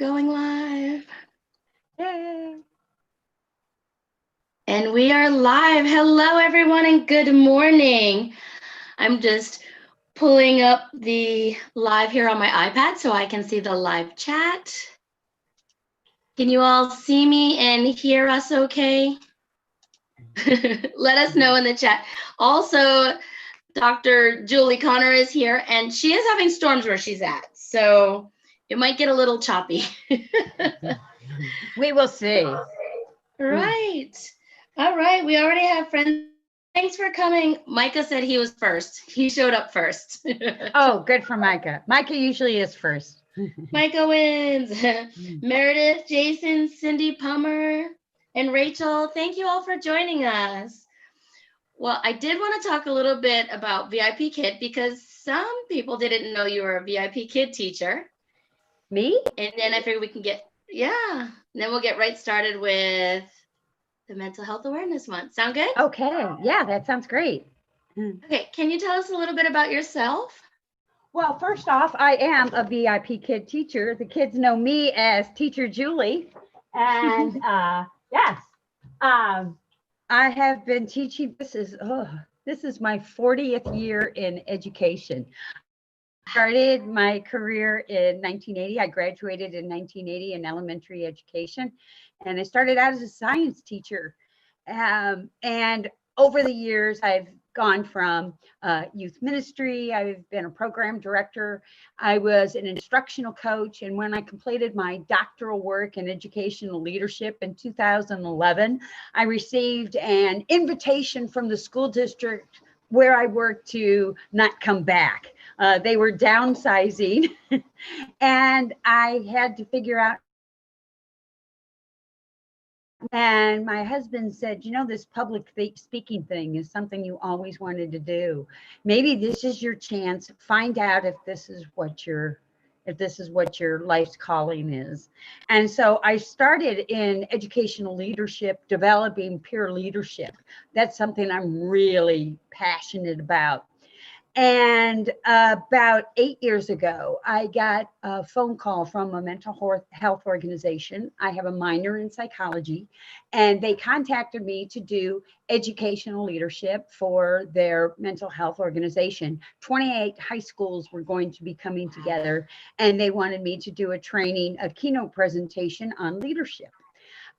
going live. Yay. And we are live. Hello, everyone, and good morning. I'm just pulling up the live here on my iPad so I can see the live chat. Can you all see me and hear us okay? Let us know in the chat. Also, Dr. Julie Connor is here, and she is having storms where she's at, so it might get a little choppy. We will see. Right. All right. We already have friends. Thanks for coming. Micah said he was first. He showed up first. Oh, good for Micah. Micah usually is first. Micah wins. Meredith, Jason, Cindy Pummer, and Rachel, thank you all for joining us. Well, I did want to talk a little bit about VIP Kid because some people didn't know you were a VIP Kid teacher. Me? And then I figured we can get, and then we'll get right started with the Mental Health Awareness Month. Sound good? Okay. Yeah, that sounds great. Okay. Can you tell us a little bit about yourself? Well, first off, I am a VIP Kid teacher. The kids know me as Teacher Julie. And yes, I have been teaching. This is my 40th year in education. I started my career in 1980. I graduated in 1980 in elementary education, and I started out as a science teacher. And over the years, I've gone from youth ministry. I've been a program director. I was an instructional coach. And when I completed my doctoral work in educational leadership in 2011, I received an invitation from the school district where I worked to not come back. They were downsizing and I had to figure out. And my husband said, you know, this public speaking thing is something you always wanted to do. Maybe this is your chance. Find out if this is what your life's calling is. And so I started in educational leadership, developing peer leadership. That's something I'm really passionate about. And about 8 years ago, I got a phone call from a mental health organization. I have a minor in psychology, and they contacted me to do educational leadership for their mental health organization. 28 high schools were going to be coming together, and they wanted me to do a keynote presentation on leadership.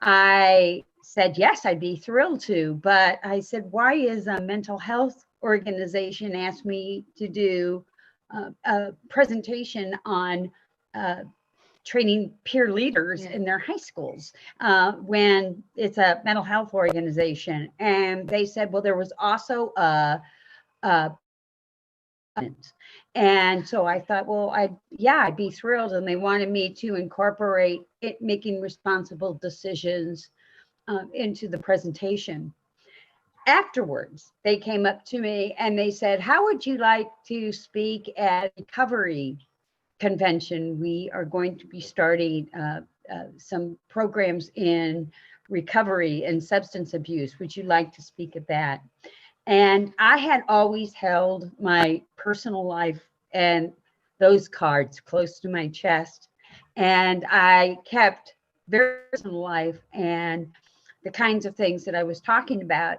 I said, yes, I'd be thrilled to, but I said, why is a mental health organization asked me to do a presentation on training peer leaders in their high schools when it's a mental health organization? And they said, well, there was also and so I thought, well, I'd be thrilled. And they wanted me to incorporate it, making responsible decisions into the presentation. Afterwards, they came up to me and they said, how would you like to speak at a recovery convention? We are going to be starting some programs in recovery and substance abuse. Would you like to speak at that? And I had always held my personal life and those cards close to my chest. And I kept very personal life and the kinds of things that I was talking about.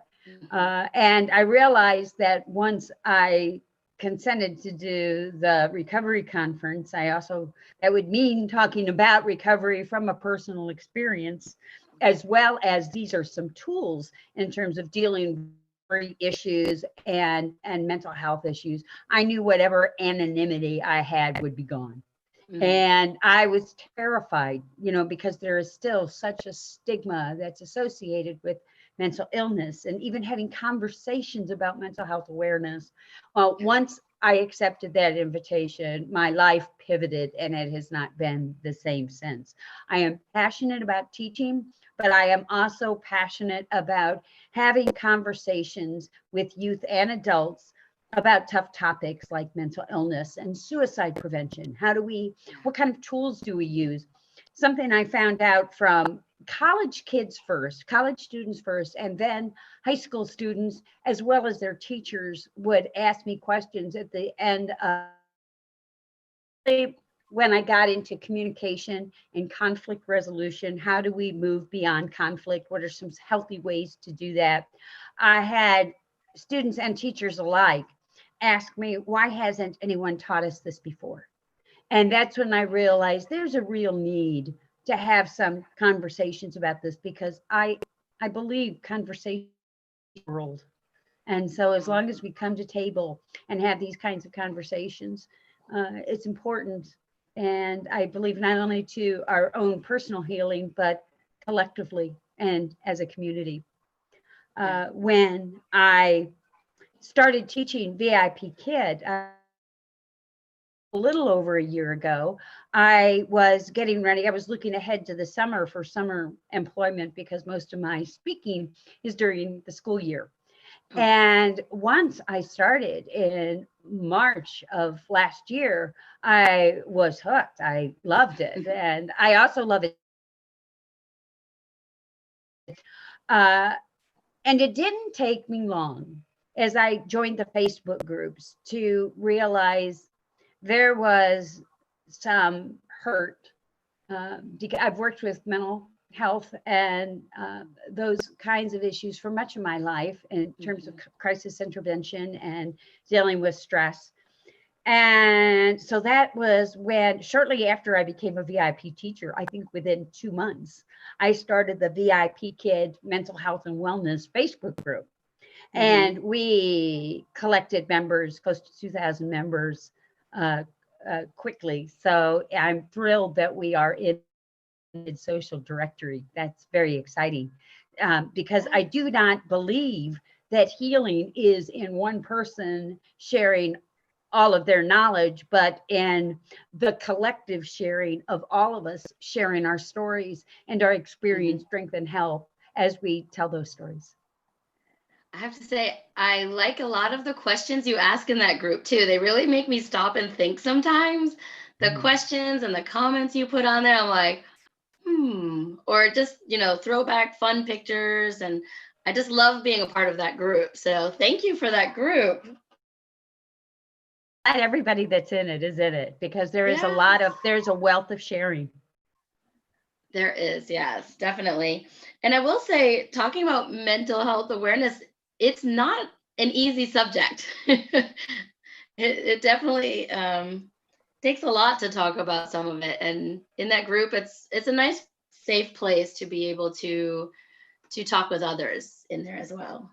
And I realized that once I consented to do the recovery conference, that would mean talking about recovery from a personal experience, as well as these are some tools in terms of dealing with issues and mental health issues. I knew whatever anonymity I had would be gone. And I was terrified, because there is still such a stigma that's associated with mental illness and even having conversations about mental health awareness. Well, once I accepted that invitation, my life pivoted and it has not been the same since. I am passionate about teaching, but I am also passionate about having conversations with youth and adults about tough topics like mental illness and suicide prevention. What kind of tools do we use? Something I found out from college students first, and then high school students, as well as their teachers, would ask me questions at the end of when I got into communication and conflict resolution. How do we move beyond conflict? What are some healthy ways to do that? I had students and teachers alike ask me, why hasn't anyone taught us this before? And that's when I realized there's a real need to have some conversations about this, because I believe conversation world. And so as long as we come to table and have these kinds of conversations, it's important. And I believe not only to our own personal healing, but collectively and as a community. When I started teaching VIP Kid, a little over a year ago, I was getting ready. I was looking ahead to the summer for summer employment, because most of my speaking is during the school year. And once I started in March of last year, I was hooked. I loved it. And I also love it. And it didn't take me long as I joined the Facebook groups to realize there was some hurt. I've worked with mental health and those kinds of issues for much of my life in terms of crisis intervention and dealing with stress. And so that was when, shortly after I became a VIP teacher, I think within 2 months, I started the VIP Kid Mental Health and Wellness Facebook group. And we collected members, close to 2,000 members, quickly. So I'm thrilled that we are in social directory. That's very exciting, because I do not believe that healing is in one person sharing all of their knowledge, but in the collective sharing of all of us sharing our stories and our experience, strength, and help as we tell those stories. I have to say, I like a lot of the questions you ask in that group too. They really make me stop and think sometimes. The questions and the comments you put on there, I'm like, or just, throwback fun pictures. And I just love being a part of that group. So thank you for that group. Not everybody that's in it is in it, because there is there's a wealth of sharing. There is, yes, definitely. And I will say, talking about mental health awareness, it's not an easy subject. It definitely takes a lot to talk about some of it. And in that group, it's a nice, safe place to be able to talk with others in there as well.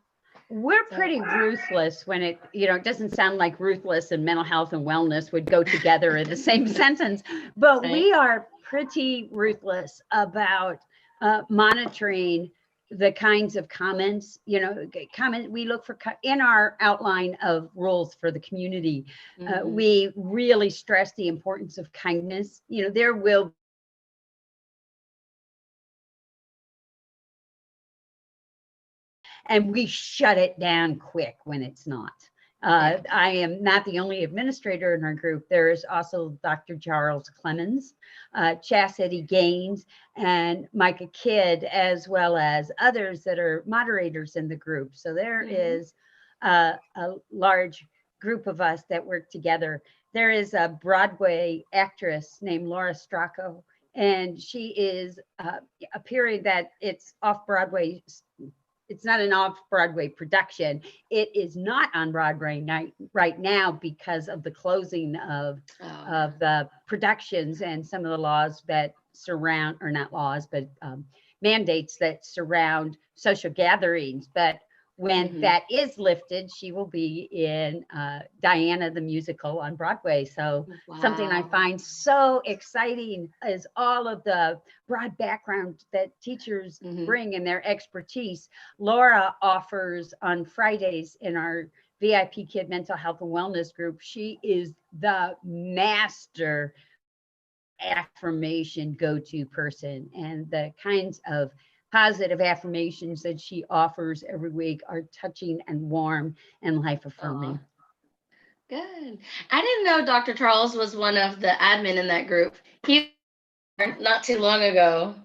We're pretty ruthless when it doesn't sound like ruthless and mental health and wellness would go together in the same sentence, but we are pretty ruthless about monitoring the kinds of comments, we look for in our outline of rules for the community. We really stress the importance of kindness. There will and we shut it down quick when it's not. I am not the only administrator in our group. There is also Dr. Charles Clemens, Chastity Gaines, and Micah Kidd, as well as others that are moderators in the group. So there is a large group of us that work together. There is a Broadway actress named Laura Stracco, and she is appearing that it's off-Broadway. It's not an off-Broadway production. It is not on Broadway right now because of the closing of the productions and some of the laws that surround, or not laws, but mandates that surround social gatherings. But when that is lifted, she will be in Diana the musical on Broadway. So something I find so exciting is all of the broad background that teachers bring in their expertise. Laura offers on Fridays in our VIP Kid Mental Health and Wellness group. She is the master affirmation go-to person, and the kinds of positive affirmations that she offers every week are touching and warm and life affirming. Good. I didn't know Dr. Charles was one of the admin in that group. He not too long ago.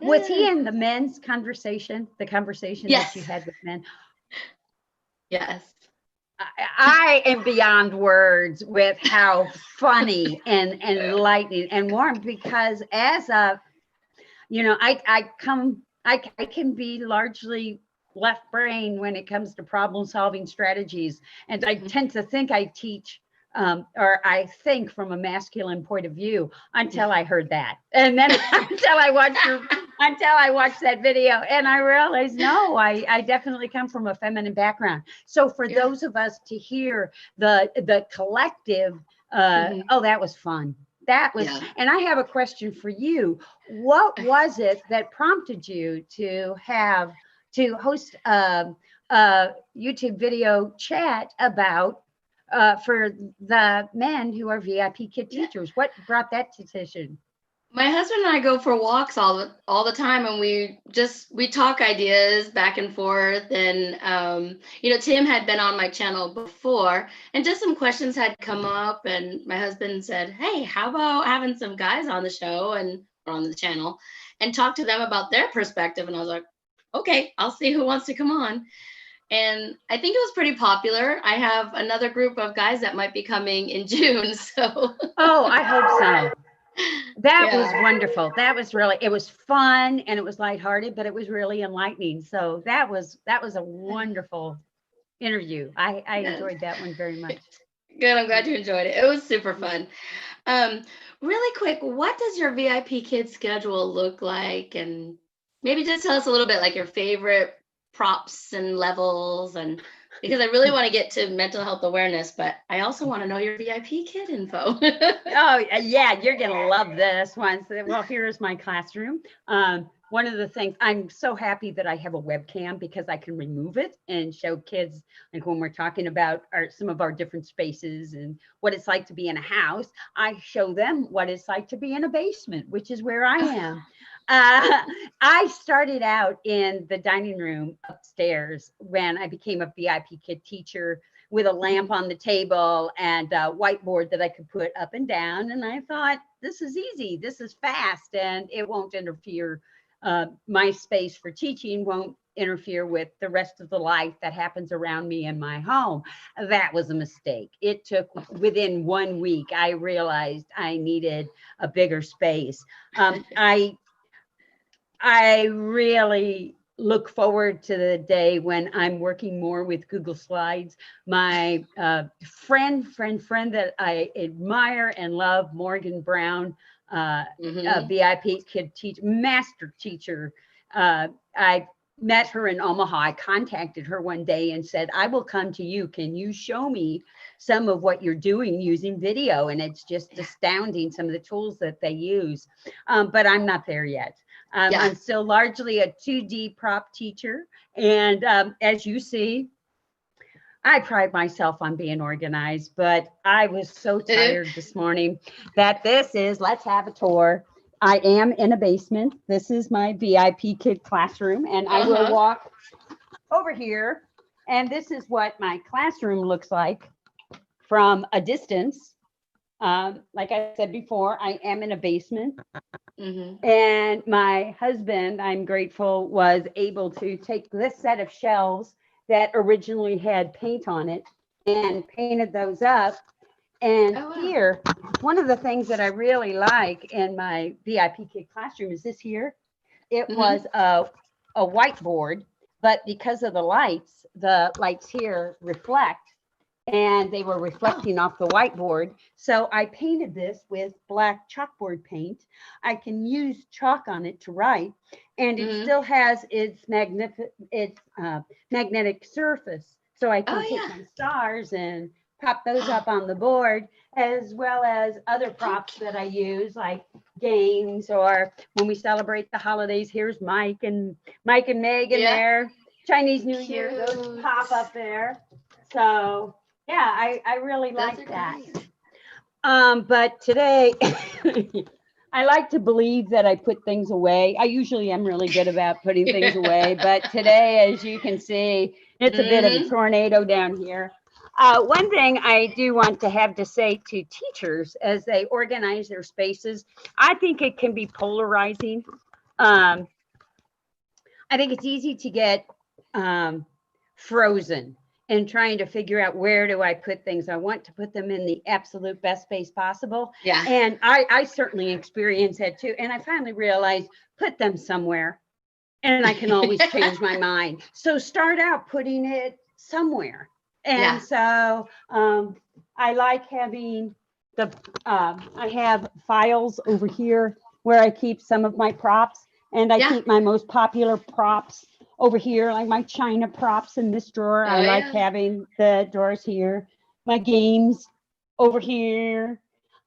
Was he in the men's conversation? The conversation that you had with men? Yes. I am beyond words with how funny and enlightening and warm, because as a, I can be largely left brain when it comes to problem solving strategies. And I tend to think I teach, or I think from a masculine point of view, until I heard that. And then until I watched that video, and I realized, no, I definitely come from a feminine background. So for those of us to hear the collective, oh, that was fun. That was, and I have a question for you. What was it that prompted you to host a YouTube video chat about for the men who are VIP kid teachers? What brought that decision? My husband and I go for walks all the time, and we talk ideas back and forth. And Tim had been on my channel before, and just some questions had come up, and my husband said, "Hey, how about having some guys on the show and on the channel and talk to them about their perspective?" And I was like, "Okay, I'll see who wants to come on." And I think it was pretty popular. I have another group of guys that might be coming in June. So oh, I hope so. That was wonderful. It was fun, and it was lighthearted, but it was really enlightening. So that was a wonderful interview. I enjoyed that one very much. Good. I'm glad you enjoyed it. It was super fun. Really quick, what does your VIP Kids schedule look like? And maybe just tell us a little bit, like your favorite props and levels, and because I really want to get to mental health awareness, but I also want to know your VIP kid info. Oh, yeah, you're going to love this one. So, well, here's my classroom. One of the things, I'm so happy that I have a webcam, because I can remove it and show kids, like when we're talking about some of our different spaces and what it's like to be in a house, I show them what it's like to be in a basement, which is where I am. I started out in the dining room upstairs when I became a VIP kid teacher, with a lamp on the table and a whiteboard that I could put up and down. And I thought, this is easy, this is fast, and it won't interfere. My space for teaching won't interfere with the rest of the life that happens around me in my home. That was a mistake. It took, within 1 week, I realized I needed a bigger space. I really look forward to the day when I'm working more with Google Slides. My friend that I admire and love, Morgan Brown, a VIP kid master teacher. I met her in Omaha. I contacted her one day and said, I will come to you. Can you show me some of what you're doing using video? And it's just astounding, some of the tools that they use. But I'm not there yet. I'm still largely a 2D prop teacher. And as you see, I pride myself on being organized, but I was so tired this morning that let's have a tour. I am in a basement. This is my VIP kid classroom, and I will walk over here. And this is what my classroom looks like from a distance. Like I said before, I am in a basement. And my husband, I'm grateful, was able to take this set of shelves that originally had paint on it and painted those up. And here, one of the things that I really like in my VIP kid classroom is this here. It was a whiteboard, but because of the lights here reflect, and they were reflecting off the whiteboard. So I painted this with black chalkboard paint. I can use chalk on it to write, and it still has its magnetic surface. So I can take my stars and pop those up on the board, as well as other props that I use, like games, or when we celebrate the holidays, here's Mike and Megan there. Chinese New Year, those pop up there. So yeah, I really like that. But today, I like to believe that I put things away. I usually am really good about putting things away, but today, as you can see, it's a bit of a tornado down here. One thing I do want to have to say to teachers as they organize their spaces, I think it can be polarizing. I think it's easy to get frozen and trying to figure out where do I put things. I want to put them in the absolute best space possible. Yeah. And I certainly experienced that too. And I finally realized, put them somewhere and I can always change my mind. So start out putting it somewhere. And so I like having I have files over here where I keep some of my props, and I keep my most popular props over here, like my China props in this drawer. I like having the drawers here, my games over here.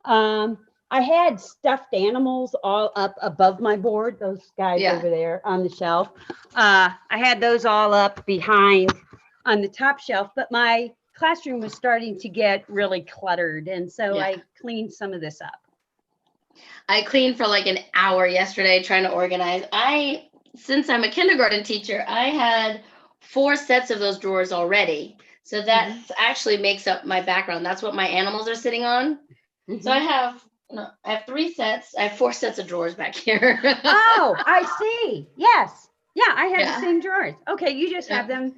I had stuffed animals all up above my board, those guys over there on the shelf. I had those all up behind on the top shelf, but my classroom was starting to get really cluttered. And so I cleaned some of this up. I cleaned for like an hour yesterday trying to organize. Since I'm a kindergarten teacher, I had 4 sets of those drawers already. So that actually makes up my background. That's what my animals are sitting on. So I have 3 sets. I have 4 sets of drawers back here. Oh, I see. Yes. Yeah, I have the same drawers. Okay, you just have them.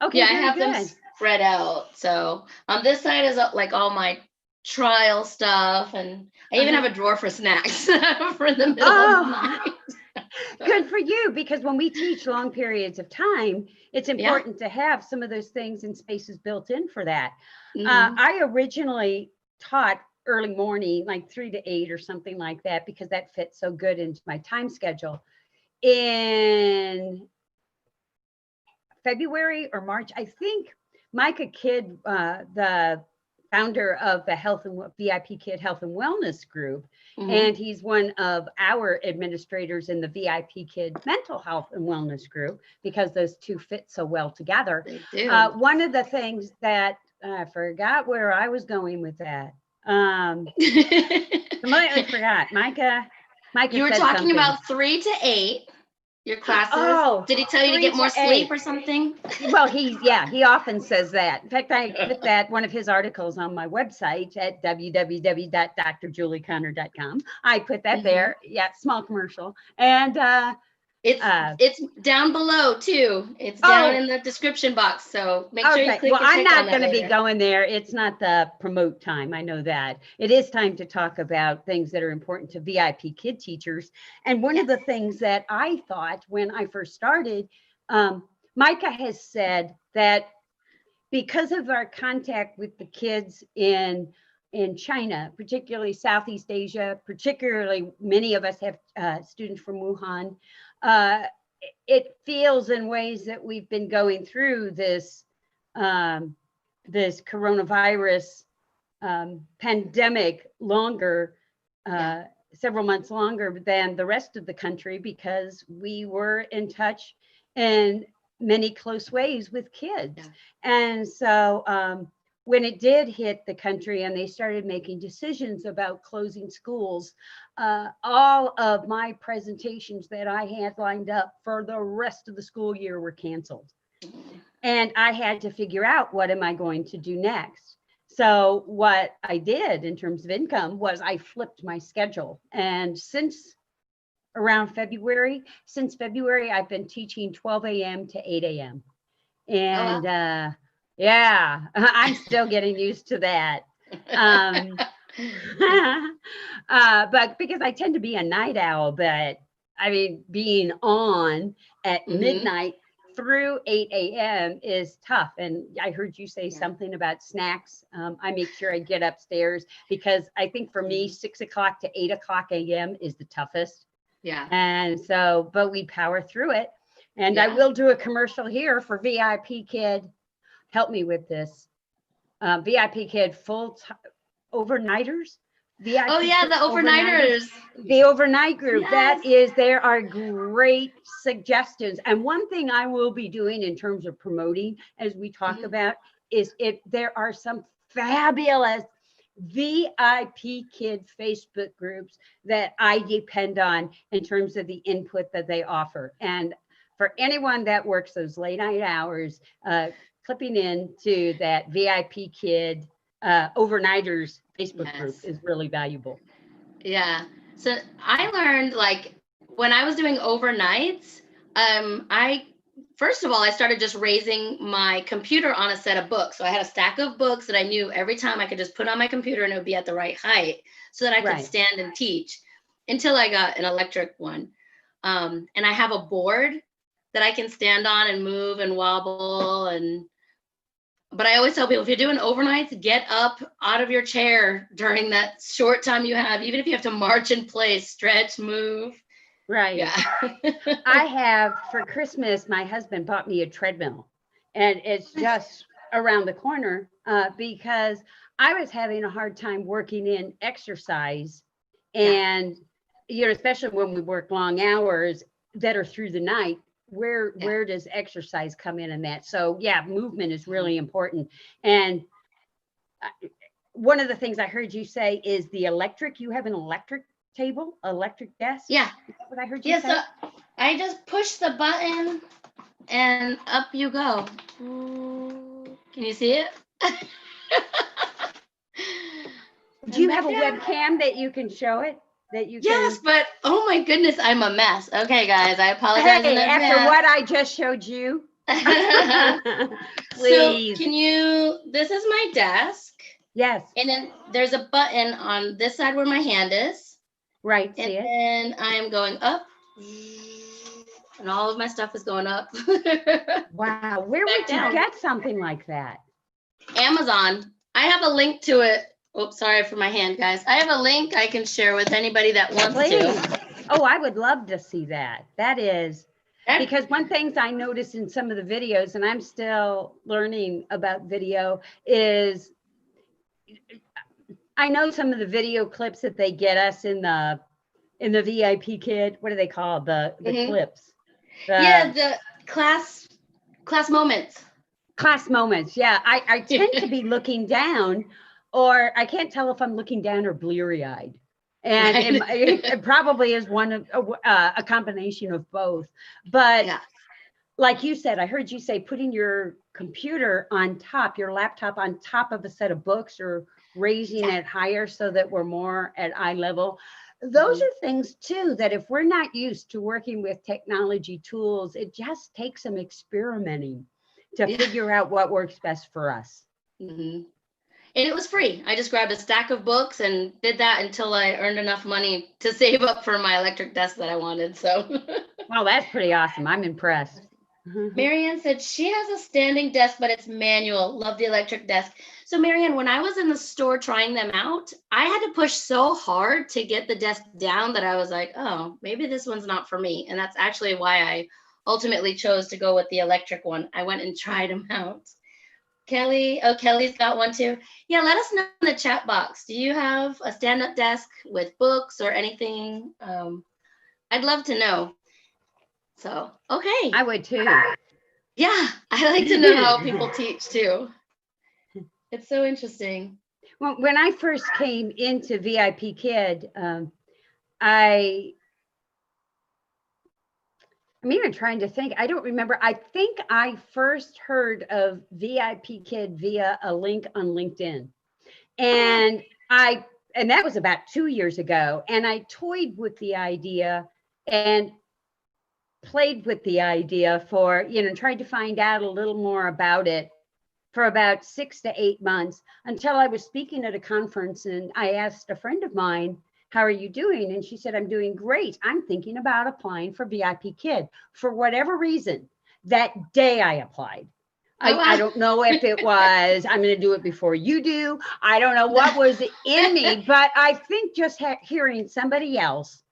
Okay, I have them spread out. So on this side is like all my trial stuff, and I even have a drawer for snacks for the middle of the night. Good for you, because when we teach long periods of time, it's important to have some of those things and spaces built in for that. I originally taught early morning, like 3 to 8 or something like that, because that fits so good into my time schedule. In February or March, I think Micah Kidd, the founder of the VIP Kid Health and Wellness Group, and he's one of our administrators in the VIP Kid Mental Health and Wellness Group, because those two fit so well together. They do. One of the things that I forgot where I was going with that. Completely forgot. Micah. You were talking about 3 to 8. Your classes. Oh, did he tell you to get more sleep or something? Well, he often says that. In fact, I put that one of his articles on my website at www.drjulieconnor.com. I put that there. Yeah, small commercial. And it's down below too. It's down in the description box. So make sure you click. Well, I'm not going to be going there. It's not the promote time. I know that. It is time to talk about things that are important to VIP kid teachers. And one of the things that I thought when I first started, Micah has said that because of our contact with the kids in China, particularly Southeast Asia, particularly many of us have students from Wuhan, it feels in ways that we've been going through this this coronavirus pandemic longer, several months longer than the rest of the country, because we were in touch in many close ways with kids. And so when it did hit the country and they started making decisions about closing schools, all of my presentations that I had lined up for the rest of the school year were canceled. And I had to figure out, what am I going to do next? So what I did in terms of income was I flipped my schedule. And since February, I've been teaching 12 a.m. to 8 a.m. And yeah, I'm still getting used to that. But because I tend to be a night owl, but I mean, being on at midnight through 8 a.m. is tough. And I heard you say something about snacks. I make sure I get upstairs, because I think for me, 6 o'clock to 8 o'clock a.m. is the toughest. Yeah. And so, but we power through it. And I will do a commercial here for VIP Kid. Help me with this. VIP Kid overnighters. VIP the overnighters. The overnight group. There are great suggestions. And one thing I will be doing in terms of promoting, as we talk about, is there are some fabulous VIP Kid Facebook groups that I depend on in terms of the input that they offer. And for anyone that works those late night hours, clipping into that VIP Kid overnighters Facebook group is really valuable. Yeah. So I learned, like, when I was doing overnights, I first of all, I started just raising my computer on a set of books. So I had a stack of books that I knew every time I could just put on my computer and it would be at the right height so that I could Right. stand and teach until I got an electric one. And I have a board that I can stand on and move and wobble. But I always tell people, if you're doing overnights, get up out of your chair during that short time you have, even if you have to march in place, stretch, move. Right. Yeah. I have, for Christmas, my husband bought me a treadmill, and it's just around the corner because I was having a hard time working in exercise. And, you know, especially when we work long hours that are through the night, where does exercise come in that? So yeah, movement is really important. And one of the things I heard you say is the electric, you have an electric table, electric desk? Yeah. Is that what I heard you say? So I just push the button and up you go. Can you see it? Do you have a webcam that you can show it? That you Yes, can... but oh my goodness, I'm a mess. Okay, guys, I apologize. Hey, after what I just showed you. Please. So this is my desk. Yes. And then there's a button on this side where my hand is. Right, and see it? then I'm going up. And all of my stuff is going up. Wow, where would you get something like that? Amazon. I have a link to it. Oops, sorry for my hand, guys. I have a link I can share with anybody that wants to. Oh, I would love to see that. That is, because one thing I noticed in some of the videos, and I'm still learning about video, is I know some of the video clips that they get us in the VIP kit. What do they call the clips? The class moments. Class moments. Yeah, I tend to be looking down, or I can't tell if I'm looking down or bleary-eyed. And it probably is one of a combination of both. But like you said, I heard you say putting your computer on top, your laptop on top of a set of books, or raising it higher so that we're more at eye level. Those are things too, that if we're not used to working with technology tools, it just takes some experimenting to figure out what works best for us. And it was free. I just grabbed a stack of books and did that until I earned enough money to save up for my electric desk that I wanted. So, well, that's pretty awesome. I'm impressed. Marianne said she has a standing desk, but it's manual. Love the electric desk. So, Marianne, when I was in the store trying them out, I had to push so hard to get the desk down that I was like, oh, maybe this one's not for me. And that's actually why I ultimately chose to go with the electric one. I went and tried them out. Kelly's got one too. Yeah, let us know in the chat box. Do you have a stand-up desk with books or anything? I'd love to know. So, okay. I would too. Yeah, I like to know how people teach too. It's so interesting. Well, when I first came into VIP Kid, I'm even trying to think. I don't remember. I think I first heard of VIP Kid via a link on LinkedIn. And that was about 2 years ago. And I toyed with the idea and played with the idea for, tried to find out a little more about it for about 6 to 8 months, until I was speaking at a conference and I asked a friend of mine, how are you doing? And she said, I'm doing great. I'm thinking about applying for VIP Kid. For whatever reason, that day I applied. I don't know if it was, I'm going to do it before you do. I don't know what was in me, but I think just hearing somebody else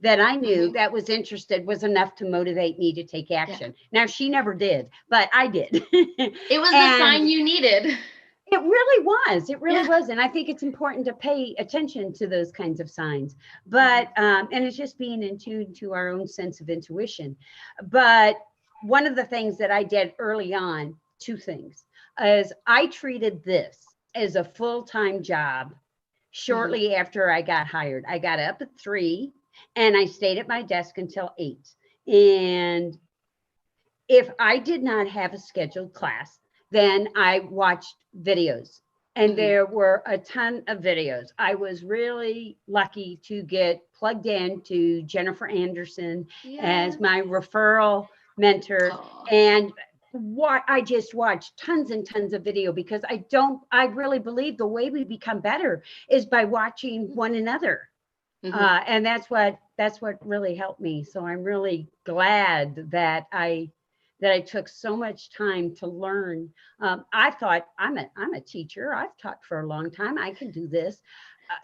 that I knew that was interested was enough to motivate me to take action. Now, she never did, but I did. It was the sign you needed. It really was. It really was. And I think it's important to pay attention to those kinds of signs. But, and it's just being in tune to our own sense of intuition. But one of the things that I did early on, 2 things, is I treated this as a full-time job shortly after I got hired. I got up at 3 and I stayed at my desk until 8. And if I did not have a scheduled class, then I watched videos, and there were a ton of videos. I was really lucky to get plugged in to Jennifer Anderson as my referral mentor. Oh. And what I just watched tons and tons of video, because I really believe the way we become better is by watching one another. And that's what really helped me. So I'm really glad that I took so much time to learn. I thought I'm a teacher. I've taught for a long time. I can do this.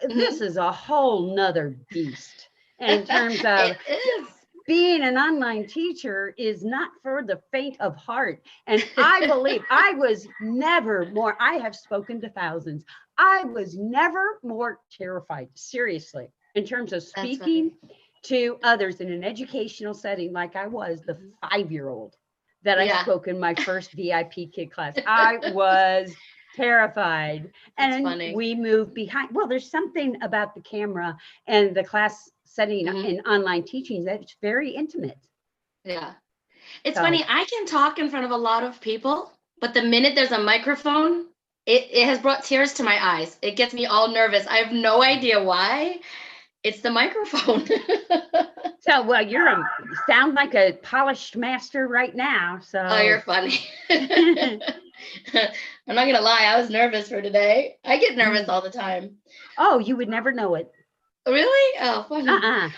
This is a whole nother beast in terms of It is. being an online teacher is not for the faint of heart. And I believe I was never more, I have spoken to thousands. I was never more terrified, seriously, in terms of speaking to others in an educational setting, like I was the 5-year-old that I spoke in my first VIP kid class. I was terrified. And we moved behind. Well, there's something about the camera and the class setting in online teaching that's very intimate. Yeah. It's funny. I can talk in front of a lot of people, but the minute there's a microphone, it has brought tears to my eyes. It gets me all nervous. I have no idea why. It's the microphone. So, well, you sound like a polished master right now. So. Oh, you're funny. I'm not going to lie. I was nervous for today. I get nervous all the time. Oh, you would never know it. Really? Oh, funny.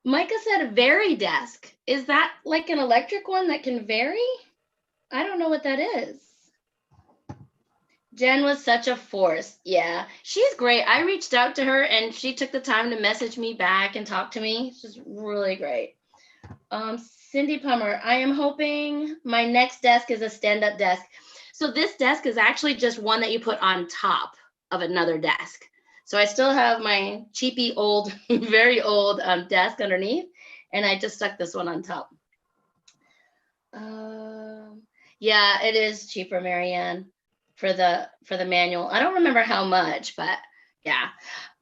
Micah said vary desk. Is that like an electric one that can vary? I don't know what that is. Jen was such a force. Yeah, she's great. I reached out to her and she took the time to message me back and talk to me. She's really great. Cindy Pummer, I am hoping my next desk is a stand-up desk. So this desk is actually just one that you put on top of another desk. So I still have my cheapy old, very old desk underneath, and I just stuck this one on top. Yeah, it is cheaper, Marianne, for the manual. I don't remember how much, but yeah.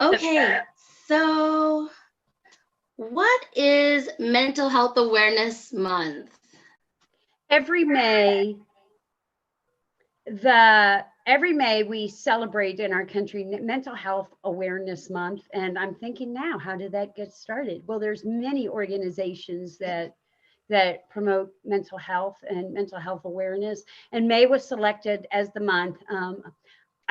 Okay, so what is Mental Health Awareness Month? Every May, we celebrate in our country Mental Health Awareness Month. And I'm thinking now, how did that get started? Well, there's many organizations that promote mental health and mental health awareness. And May was selected as the month.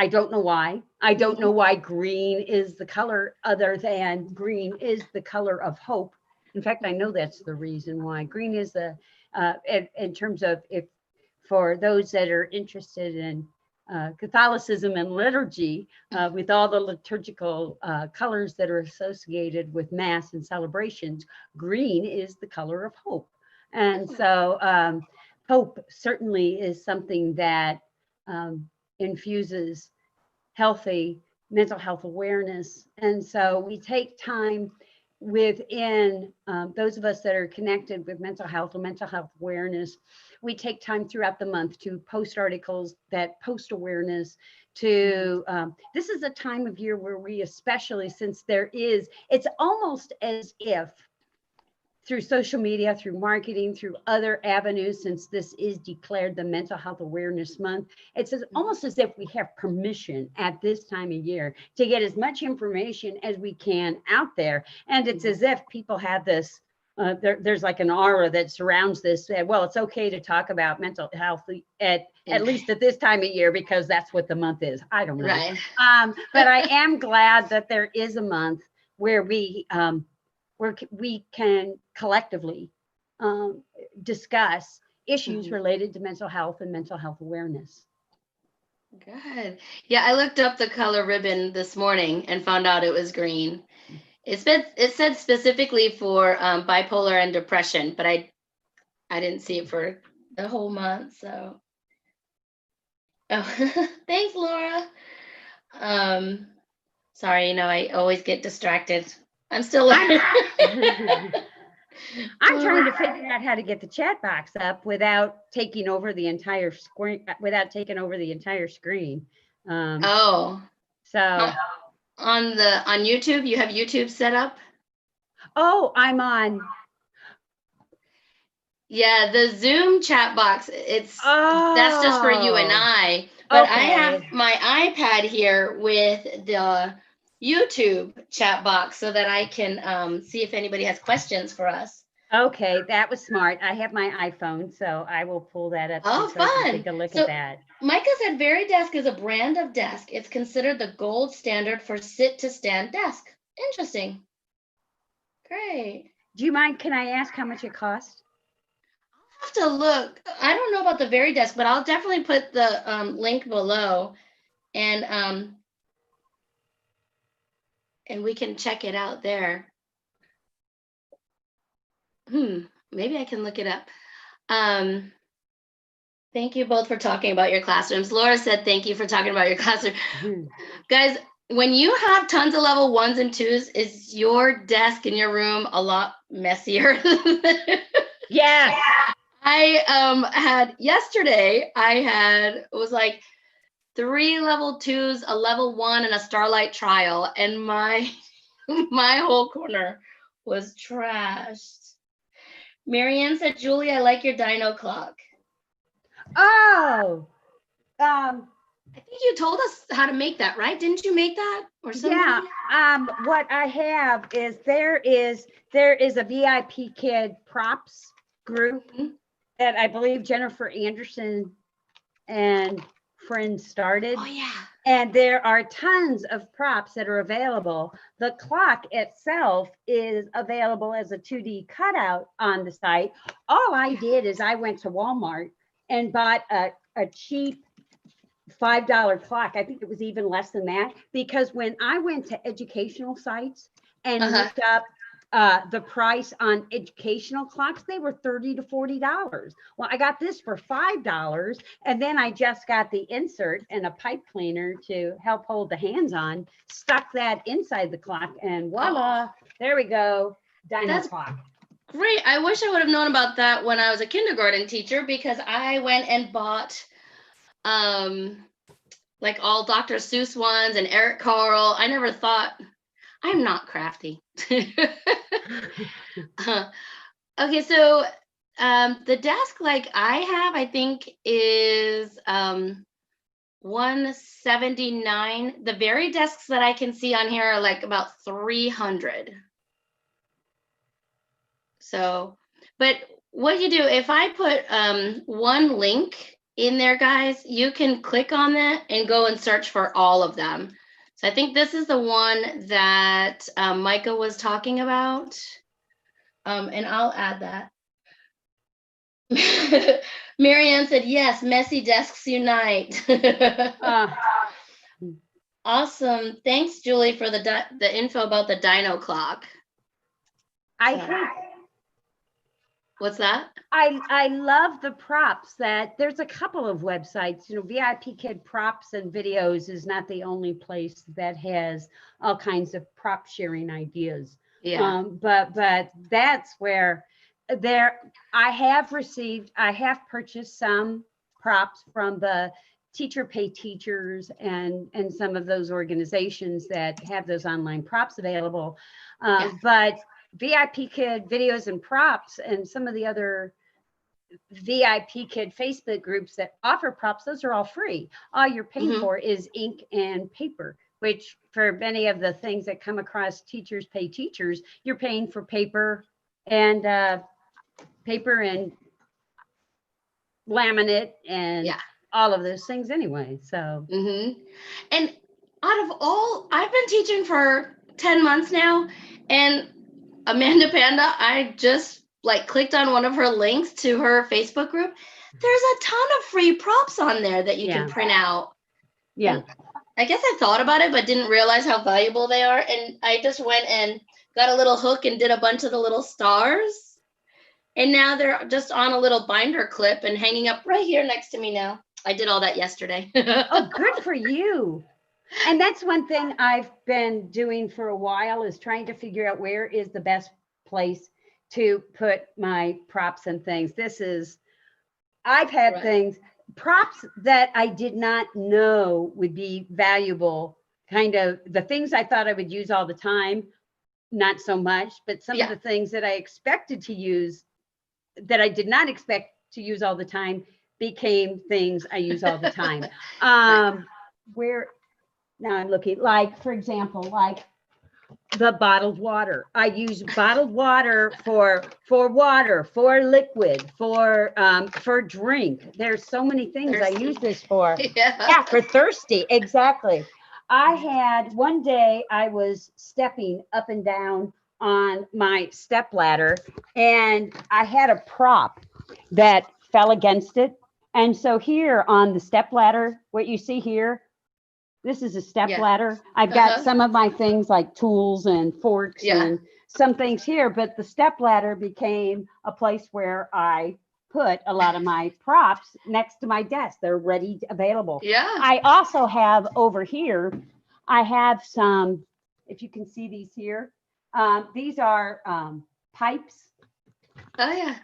I don't know why. I don't know why green is the color, other than green is the color of hope. In fact, I know that's the reason why. Green is in terms of, if for those that are interested in Catholicism and liturgy, with all the liturgical colors that are associated with Mass and celebrations, green is the color of hope. And so hope certainly is something that infuses healthy mental health awareness. And so we take time within those of us that are connected with mental health and mental health awareness. We take time throughout the month to post articles that post awareness to, this is a time of year where we, especially since it's almost as if through social media, through marketing, through other avenues, since this is declared the Mental Health Awareness Month, it's almost as if we have permission at this time of year to get as much information as we can out there. And it's as if people have this, there's like an aura that surrounds this. Well, it's okay to talk about mental health at least at this time of year, because that's what the month is. I don't know. Right. But I am glad that there is a month where we can collectively discuss issues related to mental health and mental health awareness. Good. Yeah, I looked up the color ribbon this morning and found out it was green. It said specifically for bipolar and depression, but I didn't see it for the whole month. So, oh, thanks, Laura. Sorry, I always get distracted. I'm still learning. I'm trying to figure out how to get the chat box up without taking over the entire screen. So on YouTube, you have YouTube set up? Oh, I'm on. Yeah, the Zoom chat box. That's just for you and I. But okay. I have my iPad here with the YouTube chat box so that I can see if anybody has questions for us. Okay, that was smart. I have my iPhone, so I will pull that up too Oh, so I can fun. take a look at So that. Micah said VeriDesk is a brand of desk. It's considered the gold standard for sit-to-stand desk. Interesting. Great. Do you mind? Can I ask how much it costs? I'll have to look. I don't know about the VeriDesk, but I'll definitely put the link below, and we can check it out there. Maybe I can look it up. Thank you both for talking about your classrooms. Laura said, thank you for talking about your classroom. Guys, when you have tons of level 1s and 2s, is your desk in your room a lot messier? Yeah. I had yesterday, it was like 3 level 2s, a level 1, and a Starlight trial, and my whole corner was trashed. Marianne said, Julie, I like your dino clock. Oh, I think you told us how to make that, right? Didn't you make that or something? yeah. What I have is there is a VIP Kid props group that I believe Jennifer Anderson and friends started. Oh yeah. And there are tons of props that are available. The clock itself is available as a 2D cutout on the site. All I did is I went to Walmart and bought a cheap $5 clock. I think it was even less than that, because when I went to educational sites and looked up the price on educational clocks, they were $30 to $40. Well, I got this for $5, and then I just got the insert and a pipe cleaner to help hold the hands on, stuck that inside the clock, and voila, there we go, dino clock. Great. I wish I would have known about that when I was a kindergarten teacher, because I went and bought like all Dr. Seuss ones and Eric Carle. I never thought, I'm not crafty. Okay, so the desk like I have, I think is $179. The very desks that I can see on here are like about $300. So, but what you do, if I put one link in there, guys, you can click on that and go and search for all of them. So I think this is the one that Micah was talking about. And I'll add that. Marianne said, yes, messy desks unite. Awesome. Thanks, Julie, for the info about the dino clock. What's that? I love the props. That there's a couple of websites, VIP Kid Props and Videos is not the only place that has all kinds of prop sharing ideas. Yeah. But that's where I have purchased some props from the Teacher Pay Teachers and some of those organizations that have those online props available. But VIP Kid Videos and Props and some of the other VIP Kid Facebook groups that offer props, those are all free. All you're paying for is ink and paper, which for many of the things that come across Teachers Pay Teachers, you're paying for paper and laminate and all of those things anyway. So and out of all, I've been teaching for 10 months now, and Amanda Panda, I just like clicked on one of her links to her Facebook group. There's a ton of free props on there that you can print out. Yeah. And I guess I thought about it, but didn't realize how valuable they are. And I just went and got a little hook and did a bunch of the little stars. And now they're just on a little binder clip and hanging up right here next to me now. I did all that yesterday. Oh, good for you. And that's one thing I've been doing for a while, is trying to figure out where is the best place to put my props and things. I've had things, props that I did not know would be valuable, kind of the things I thought I would use all the time, not so much, but some of the things that I expected to use that I did not expect to use all the time became things I use all the time. Where now I'm looking, like, for example, like the bottled water. I use bottled water for water, for liquid, for drink. There's so many things I use this for. Yeah. Yeah, for thirsty. Exactly. I had one day I was stepping up and down on my step ladder, and I had a prop that fell against it. And so here on the step ladder, what you see here, this is a step Yeah. ladder. I've got Uh-huh. some of my things like tools and forks Yeah. and some things here, but the step ladder became a place where I put a lot of my props next to my desk. They're ready, available. Yeah. I also have over here, I have some, if you can see these here, these are pipes, Oh yeah.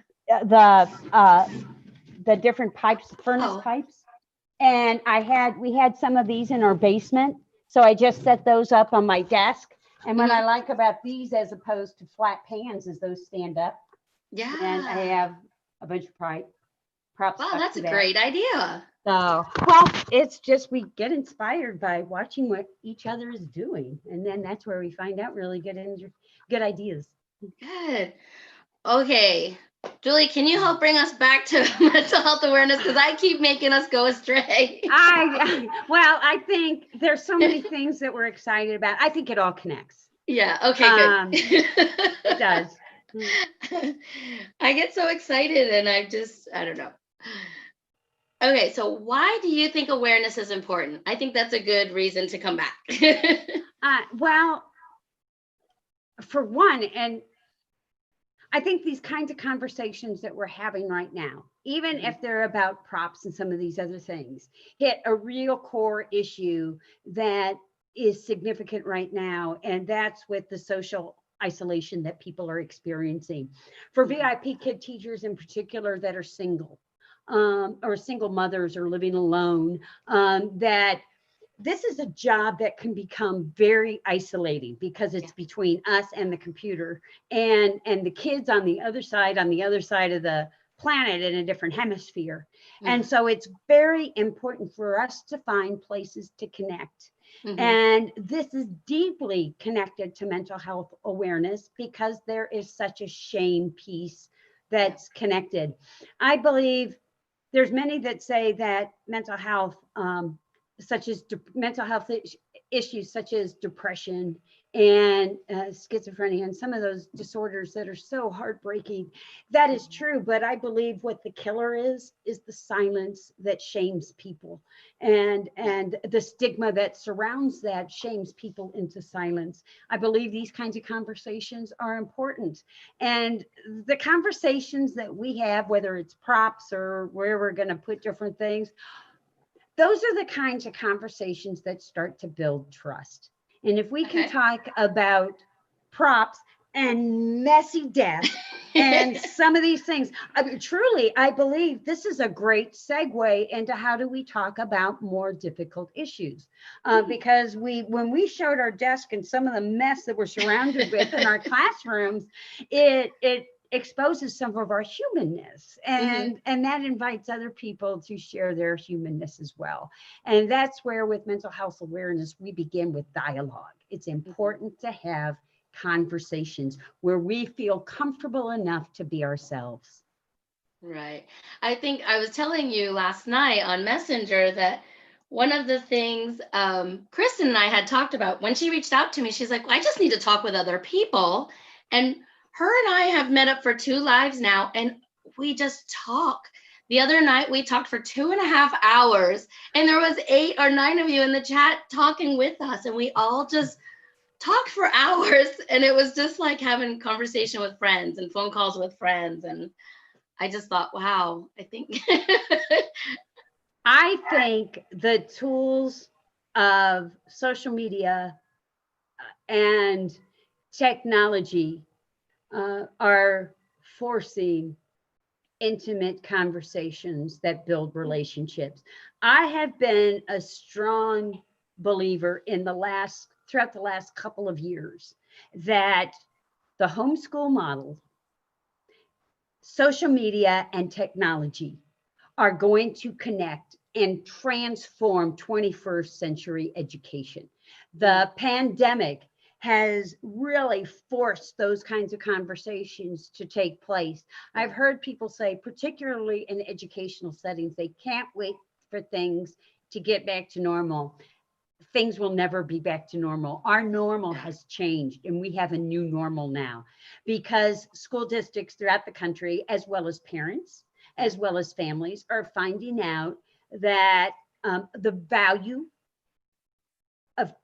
the different pipes, furnace Oh. pipes. And we had some of these in our basement. So I just set those up on my desk. And what I Mhm. like about these as opposed to flat pans is those stand up. And I Yeah. have a bunch of props Wow, stuck that's to a that. great idea. So, well, it's just we get inspired by watching what each other is doing. And then that's where we find out really good ideas. Good. Okay. Julie, can you help bring us back to mental health awareness? Because I keep making us go astray. Well, I think there's so many things that we're excited about. I think it all connects. Yeah. Okay, good. It does. I get so excited and I don't know. Okay, so why do you think awareness is important? I think that's a good reason to come back. Well, for one, and I think these kinds of conversations that we're having right now, even if they're about props and some of these other things, hit a real core issue that is significant right now. And that's with the social isolation that people are experiencing. For VIP kid teachers in particular that are single, or single mothers or living alone, that this is a job that can become very isolating because it's between us and the computer, and the kids on the other side of the planet in a different hemisphere. And so it's very important for us to find places to connect. And this is deeply connected to mental health awareness because there is such a shame piece that's connected. I believe there's many that say that mental health, such as mental health issues such as depression and schizophrenia and some of those disorders that are so heartbreaking. That is true, but I believe what the killer is the silence that shames people, and the stigma that surrounds that shames people into silence. I believe these kinds of conversations are important, and the conversations that we have, whether it's props or where we're going to put different things, those are the kinds of conversations that start to build trust. And if we can talk about props and messy death and some of these things, I mean, truly, I believe this is a great segue into how do we talk about more difficult issues. Because when we showed our desk and some of the mess that we're surrounded with in our classrooms, it exposes some of our humanness, and that invites other people to share their humanness as well. And that's where with mental health awareness we begin with dialogue. It's important to have conversations where we feel comfortable enough to be ourselves. Right. I think I was telling you last night on Messenger that one of the things Kristen and I had talked about when she reached out to me, she's like, well, I just need to talk with other people. And her and I have met up for 2 lives now, and we just talk. The other night we talked for 2.5 hours, and there was 8 or 9 of you in the chat talking with us, and we all just talked for hours. And it was just like having conversation with friends and phone calls with friends. And I just thought, wow, I think I think the tools of social media and technology are forcing intimate conversations that build relationships. I have been a strong believer throughout the last couple of years that the homeschool model, social media, and technology are going to connect and transform 21st century education. The pandemic has really forced those kinds of conversations to take place. I've heard people say, particularly in educational settings, they can't wait for things to get back to normal. Things will never be back to normal. Our normal has changed, and we have a new normal now, because school districts throughout the country, as well as parents, as well as families, are finding out that the value of,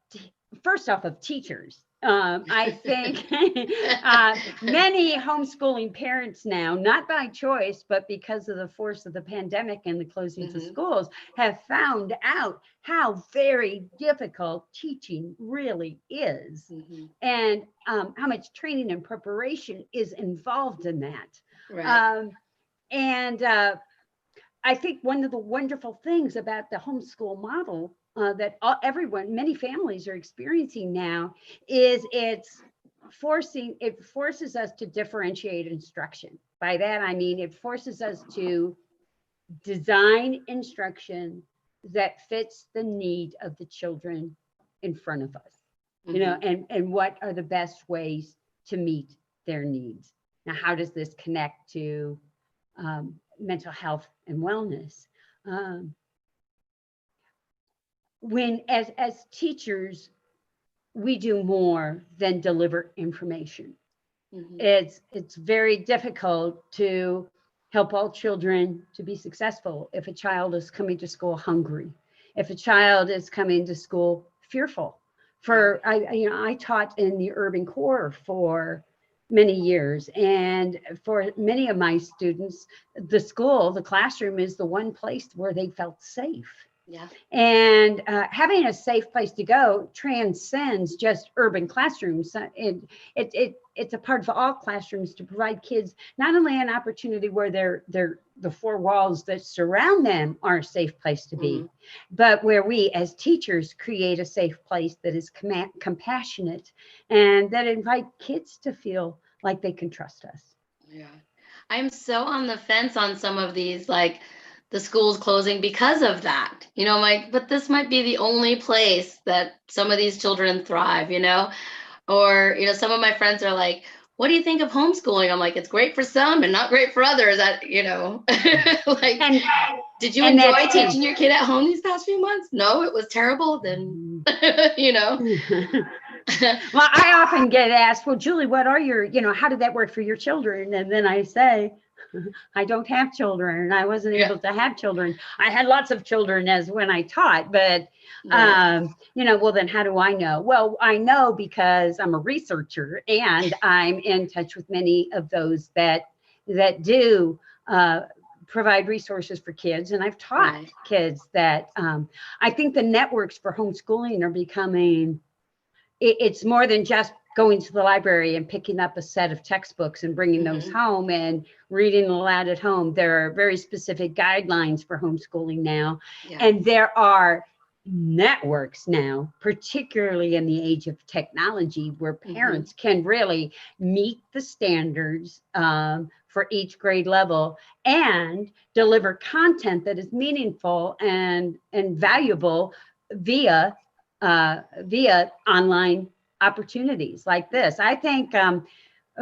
first off, of teachers. I think many homeschooling parents now, not by choice, but because of the force of the pandemic and the closings of schools, have found out how very difficult teaching really is, and how much training and preparation is involved in that. Right. And I think one of the wonderful things about the homeschool model that many families are experiencing now, is it forces us to differentiate instruction. By that, I mean, it forces us to design instruction that fits the need of the children in front of us, and what are the best ways to meet their needs. Now, how does this connect to mental health and wellness? When as teachers, we do more than deliver information. It's very difficult to help all children to be successful if a child is coming to school hungry, if a child is coming to school fearful. I taught in the urban core for many years, and for many of my students, the classroom is the one place where they felt safe. Yeah. And having a safe place to go transcends just urban classrooms. It's a part of all classrooms to provide kids not only an opportunity where the four walls that surround them are a safe place to be, but where we as teachers create a safe place that is compassionate and that invite kids to feel like they can trust us. Yeah. I'm so on the fence on some of these, like the schools closing because of that, like, but this might be the only place that some of these children thrive, or, some of my friends are like, what do you think of homeschooling? I'm like, it's great for some and not great for others. Like, did you enjoy teaching your kid at home these past few months? No, it was terrible. Then, Well, I often get asked, well, Julie, what are how did that work for your children? And then I say, I don't have children. I wasn't able to have children. I had lots of children as when I taught, but, well, then how do I know? Well, I know because I'm a researcher and I'm in touch with many of those that do provide resources for kids. And I've taught kids that I think the networks for homeschooling are becoming, it's more than just going to the library and picking up a set of textbooks and bringing those home and reading aloud at home. There are very specific guidelines for homeschooling now. And there are networks now, particularly in the age of technology, where parents can really meet the standards for each grade level and deliver content that is meaningful and valuable via online opportunities like this. I think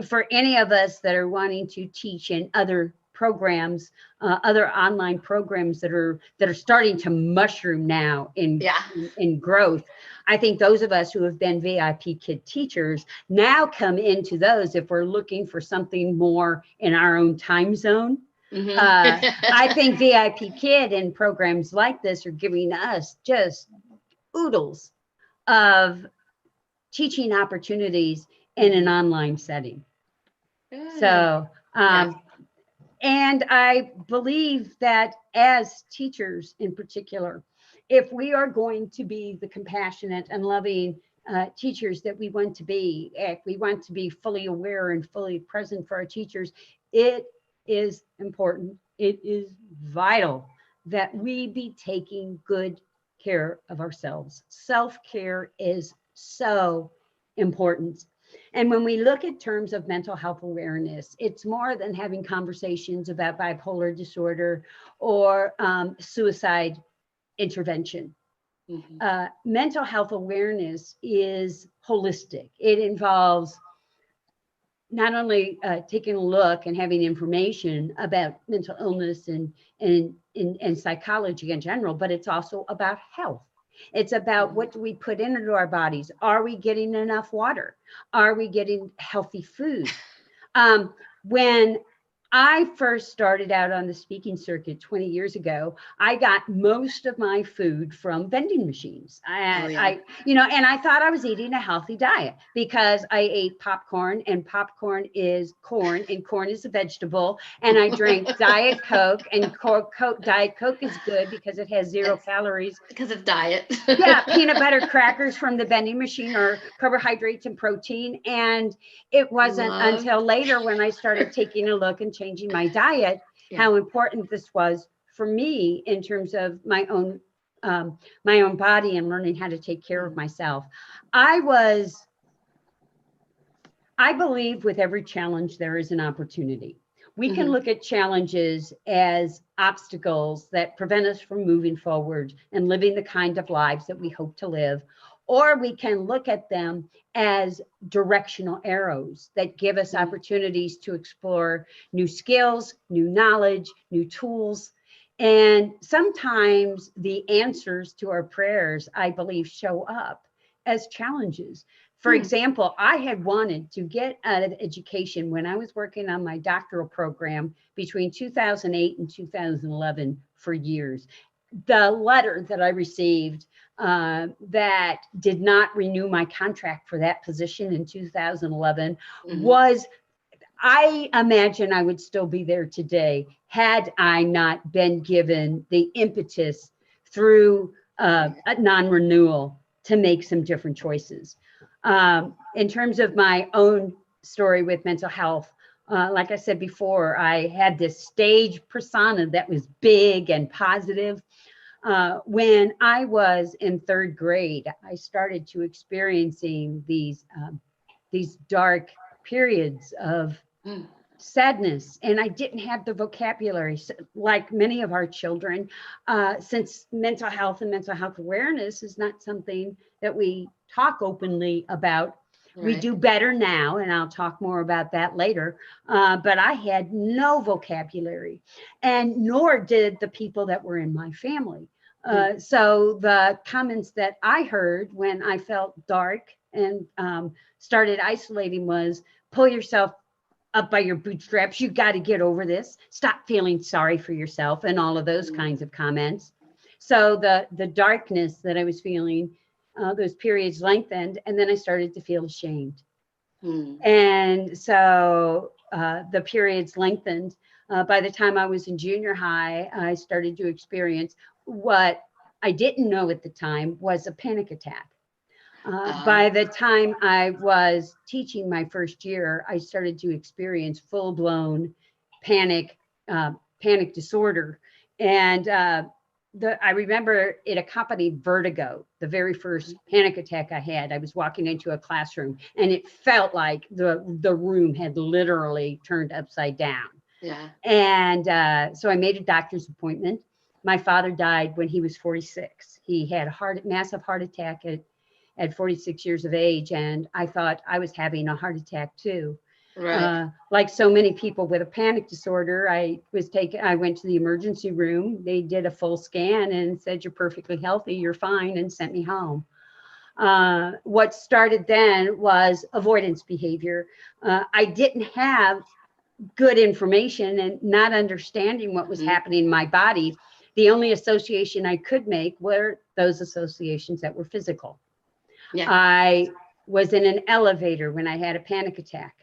for any of us that are wanting to teach in other programs, other online programs that are starting to mushroom now in growth, I think those of us who have been VIP Kid teachers now come into those if we're looking for something more in our own time zone. I think VIP Kid and programs like this are giving us just oodles of teaching opportunities in an online setting. So, and I believe that as teachers in particular, if we are going to be the compassionate and loving teachers that we want to be, if we want to be fully aware and fully present for our teachers, it is important, it is vital that we be taking good care of ourselves. Self-care is so important. And when we look at terms of mental health awareness, it's more than having conversations about bipolar disorder or suicide intervention. Mental health awareness is holistic. It involves not only taking a look and having information about mental illness and psychology in general, but it's also about health. It's about what do we put into our bodies? Are we getting enough water? Are we getting healthy food? When I first started out on the speaking circuit 20 years ago, I got most of my food from vending machines. And and I thought I was eating a healthy diet because I ate popcorn, and popcorn is corn, and corn is a vegetable. And I drank Diet Coke, and Diet Coke is good because it has 0 calories. Because it's diet. Yeah, peanut butter crackers from the vending machine are carbohydrates and protein. And it wasn't until later when I started taking a look and changing my diet, how important this was for me in terms of my own body and learning how to take care of myself. I believe with every challenge, there is an opportunity. We can look at challenges as obstacles that prevent us from moving forward and living the kind of lives that we hope to live. Or we can look at them as directional arrows that give us opportunities to explore new skills, new knowledge, new tools. And sometimes the answers to our prayers, I believe, show up as challenges. For example, I had wanted to get out of education when I was working on my doctoral program between 2008 and 2011 for years. The letter that I received that did not renew my contract for that position in 2011 was, I imagine I would still be there today had I not been given the impetus through a non-renewal to make some different choices. In terms of my own story with mental health, like I said before, I had this stage persona that was big and positive. When I was in 3rd grade, I started to experiencing these dark periods of sadness, and I didn't have the vocabulary like many of our children, since mental health and mental health awareness is not something that we talk openly about. We do better now, and I'll talk more about that later. But I had no vocabulary, and nor did the people that were in my family. So the comments that I heard when I felt dark and started isolating was, pull yourself up by your bootstraps. You got to get over this. Stop feeling sorry for yourself, and all of those kinds of comments. So the darkness that I was feeling, those periods lengthened, and then I started to feel ashamed. And so the periods lengthened. By the time I was in junior high, I started to experience what I didn't know at the time was a panic attack. By the time I was teaching my first year, I started to experience full-blown panic disorder. And I remember it accompanied vertigo, the very first panic attack I had. I was walking into a classroom, and it felt like the room had literally turned upside down. And so I made a doctor's appointment. My father died when he was 46. He had a massive heart attack at 46 years of age, and I thought I was having a heart attack too. Like so many people with a panic disorder, I went to the emergency room. They did a full scan and said, "You're perfectly healthy, you're fine," and sent me home. What started then was avoidance behavior. I didn't have good information, and not understanding what was happening in my body. The only association I could make were those associations that were physical. I was in an elevator when I had a panic attack,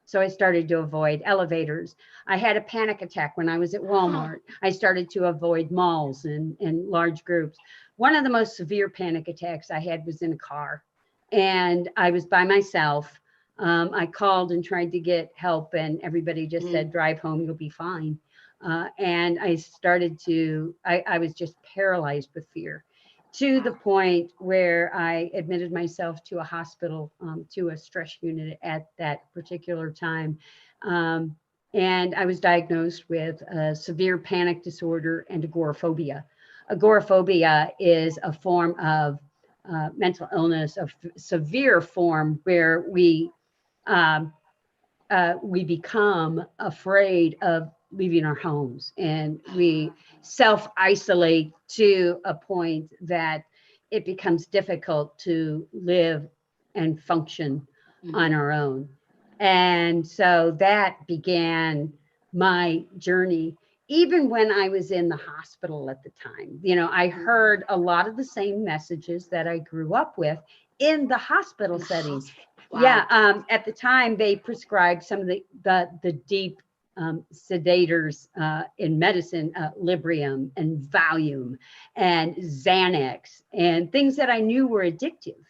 so I started to avoid elevators. I had a panic attack when I was at Walmart. I started to avoid malls and large groups. One of the most severe panic attacks I had was in a car, and I was by myself. I called and tried to get help, and everybody just said, "Drive home, you'll be fine." And I was just paralyzed with fear, to the point where I admitted myself to a hospital, to a stress unit at that particular time. And I was diagnosed with a severe panic disorder and agoraphobia. agoraphobia is a form of mental illness, a severe form where we become afraid of leaving our homes, and we self-isolate to a point that it becomes difficult to live and function on our own. And so that began my journey. Even when I was in the hospital at the time, I heard a lot of the same messages that I grew up with in the hospital setting. Wow. Yeah, at the time they prescribed some of the deep sedators in medicine, Librium and Valium and Xanax and things that I knew were addictive.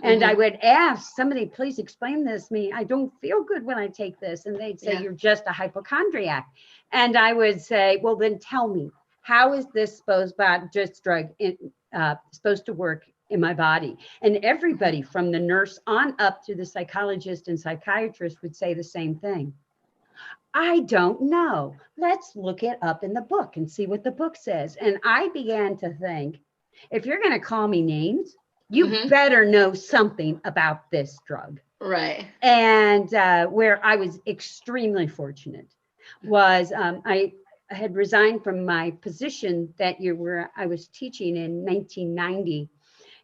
And I would ask somebody, please explain this to me. I don't feel good when I take this. And they'd say, you're just a hypochondriac. And I would say, well, then tell me, how is this supposed to work in my body? And everybody from the nurse on up to the psychologist and psychiatrist would say the same thing. I don't know. Let's look it up in the book and see what the book says. And I began to think, if you're going to call me names, you better know something about this drug. Right. And where I was extremely fortunate was I had resigned from my position that year where I was teaching in 1990.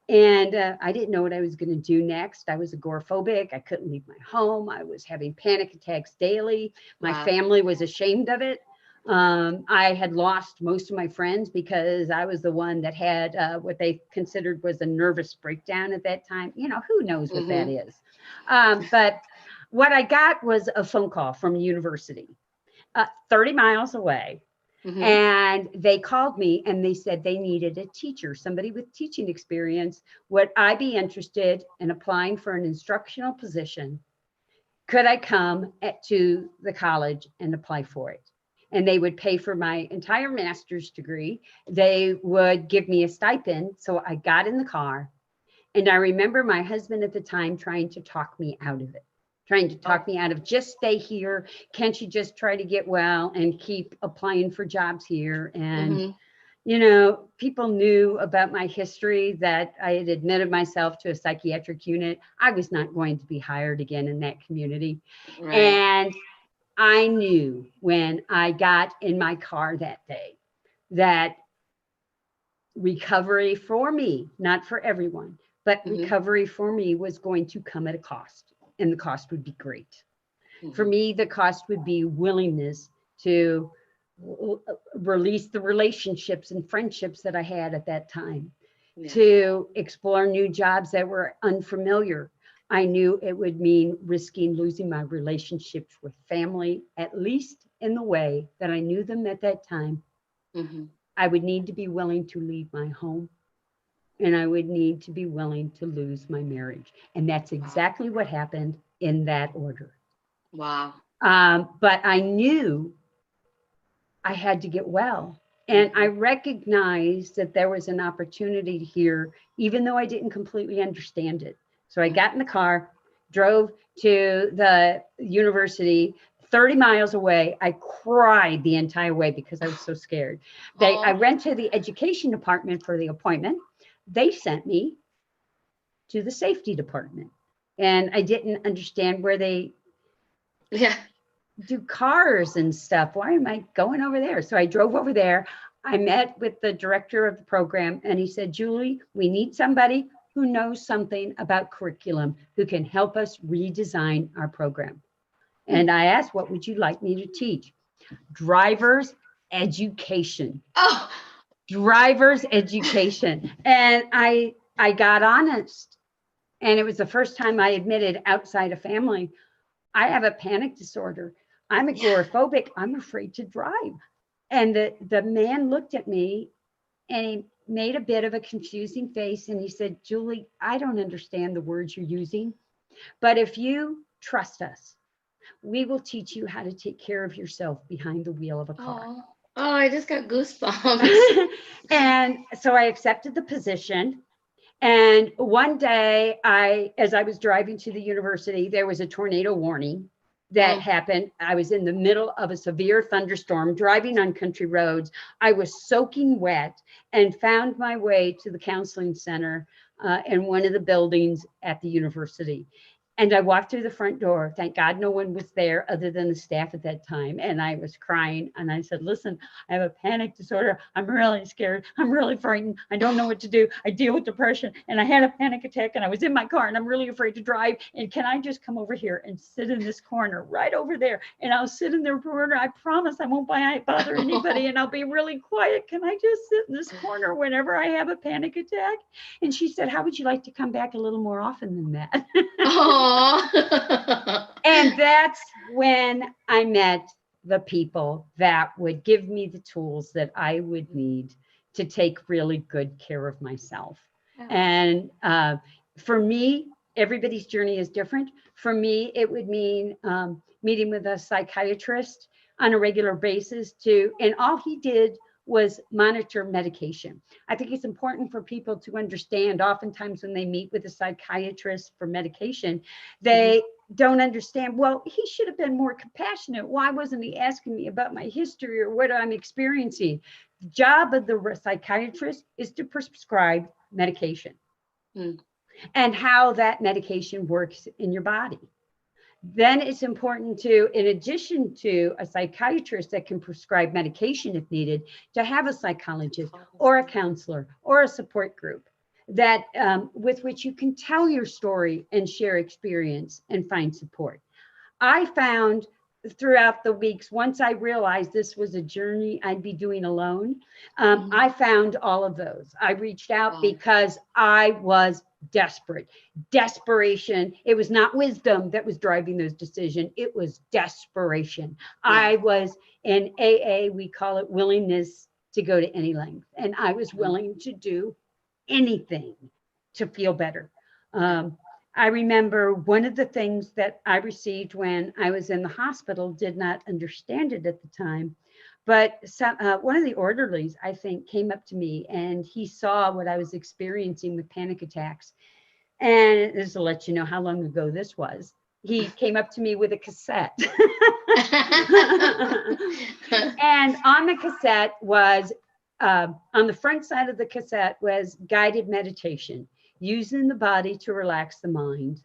And I didn't know what I was going to do next. I was agoraphobic. I couldn't leave my home. I was having panic attacks daily. My family was ashamed of it. I had lost most of my friends because I was the one that had what they considered was a nervous breakdown at that time. Who knows what that is. But what I got was a phone call from a university 30 miles away. And they called me and they said they needed a teacher, somebody with teaching experience. Would I be interested in applying for an instructional position? Could I come to the college and apply for it? And they would pay for my entire master's degree. They would give me a stipend. So I got in the car. And I remember my husband at the time trying to talk me out of it. Just stay here. Can't you just try to get well and keep applying for jobs here? And, people knew about my history, that I had admitted myself to a psychiatric unit. I was not going to be hired again in that community. Right. And I knew when I got in my car that day that recovery for me, not for everyone, but recovery for me was going to come at a cost. And the cost would be great. For me, the cost would be willingness to release the relationships and friendships that I had at that time, to explore new jobs that were unfamiliar. I knew it would mean risking losing my relationships with family, at least in the way that I knew them at that time. I would need to be willing to leave my home. And I would need to be willing to lose my marriage. And that's exactly what happened in that order. Wow. But I knew I had to get well. And I recognized that there was an opportunity here, even though I didn't completely understand it. So I got in the car, drove to the university 30 miles away. I cried the entire way because I was so scared. I went to the education department for the appointment. They sent me to the safety department, and I didn't understand where they do cars and stuff. Why am I going over there? So I drove over there. I met with the director of the program, and he said, Julie, we need somebody who knows something about curriculum, who can help us redesign our program. And I asked, what would you like me to teach? Driver's education. Driver's education. And I got honest. And it was the first time I admitted outside of family, I have a panic disorder. I'm agoraphobic. I'm afraid to drive. And the man looked at me and he made a bit of a confusing face. And he said, Julie, I don't understand the words you're using, but if you trust us, we will teach you how to take care of yourself behind the wheel of a car. Oh, I just got goosebumps. And so I accepted the position. And one day, as I was driving to the university, there was a tornado warning. that happened. I was in the middle of a severe thunderstorm, driving on country roads. I was soaking wet and found my way to the counseling center in one of the buildings at the university. And I walked through the front door. Thank God no one was there other than the staff at that time. And I was crying. And I said, listen, I have a panic disorder. I'm really scared. I'm really frightened. I don't know what to do. I deal with depression. And I had a panic attack and I was in my car and I'm really afraid to drive. And can I just come over here and sit in this corner right over there? And I'll sit in the corner. I promise I won't bother anybody and I'll be really quiet. Can I just sit in this corner whenever I have a panic attack? And she said, how would you like to come back a little more often than that? And that's when I met the people that would give me the tools that I would need to take really good care of myself. And for me, everybody's journey is different. For me, it would mean meeting with a psychiatrist on a regular basis and all he did was monitor medication. I think it's important for people to understand, oftentimes when they meet with a psychiatrist for medication, they don't understand, well, he should have been more compassionate. Why wasn't he asking me about my history or what I'm experiencing? The job of the psychiatrist is to prescribe medication and how that medication works in your body. Then it's important to, in addition to a psychiatrist that can prescribe medication if needed, to have a psychologist or a counselor or a support group that with which you can tell your story and share experience and find support. I found throughout the weeks, once I realized this was a journey I'd be doing alone, I found all of those. I reached out because I was desperate. Desperation. It was not wisdom that was driving those decisions. It was desperation. I was in AA, we call it willingness to go to any length. And I was willing to do anything to feel better. I remember one of the things that I received when I was in the hospital, did not understand it at the time, but one of the orderlies, I think, came up to me and he saw what I was experiencing with panic attacks. And just to let you know how long ago this was, he came up to me with a cassette. And on the cassette was, on the front side of the cassette was guided meditation, using the body to relax the mind.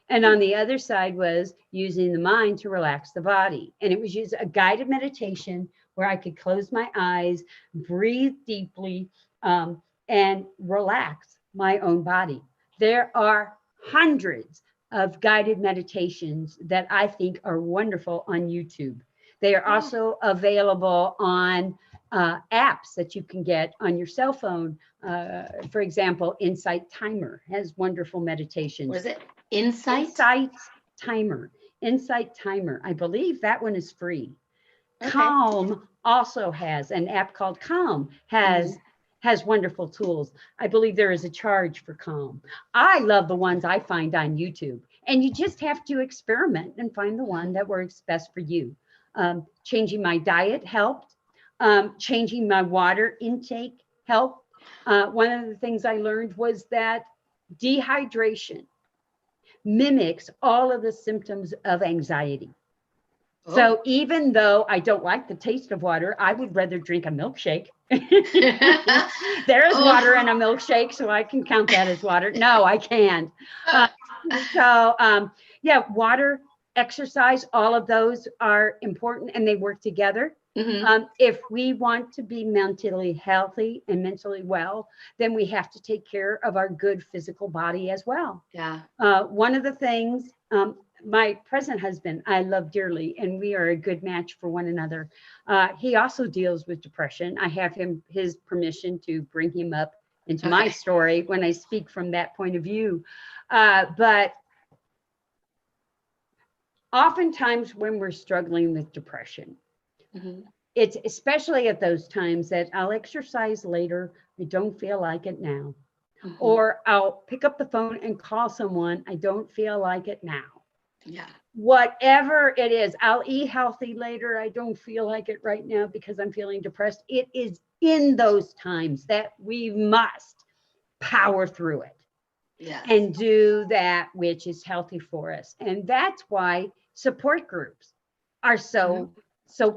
And on the other side was using the mind to relax the body. And it was a guided meditation where I could close my eyes, breathe deeply, and relax my own body. There are hundreds of guided meditations that I think are wonderful on YouTube. They are also available on apps that you can get on your cell phone. For example, Insight Timer has wonderful meditations. Was it Insight? Insight Timer. Insight Timer. I believe that one is free. Okay. Calm also has an app called Calm, has wonderful tools. I believe there is a charge for Calm. I love the ones I find on YouTube. And you just have to experiment and find the one that works best for you. Changing my diet helped. Changing my water intake helped. One of the things I learned was that dehydration mimics all of the symptoms of anxiety. Oh. So even though I don't like the taste of water, I would rather drink a milkshake. There is water in a milkshake, so I can count that as water. No, I can't. Yeah, water, exercise, all of those are important and they work together. If we want to be mentally healthy and mentally well, then we have to take care of our good physical body as well. Yeah. One of the things, my present husband, I love dearly, and we are a good match for one another. He also deals with depression. I have his permission to bring him up into my story when I speak from that point of view. But oftentimes when we're struggling with depression, it's especially at those times that I'll exercise later. I don't feel like it now. Or I'll pick up the phone and call someone. I don't feel like it now. Yeah. Whatever it is, I'll eat healthy later. I don't feel like it right now because I'm feeling depressed. It is in those times that we must power through it and do that which is healthy for us. And that's why support groups are so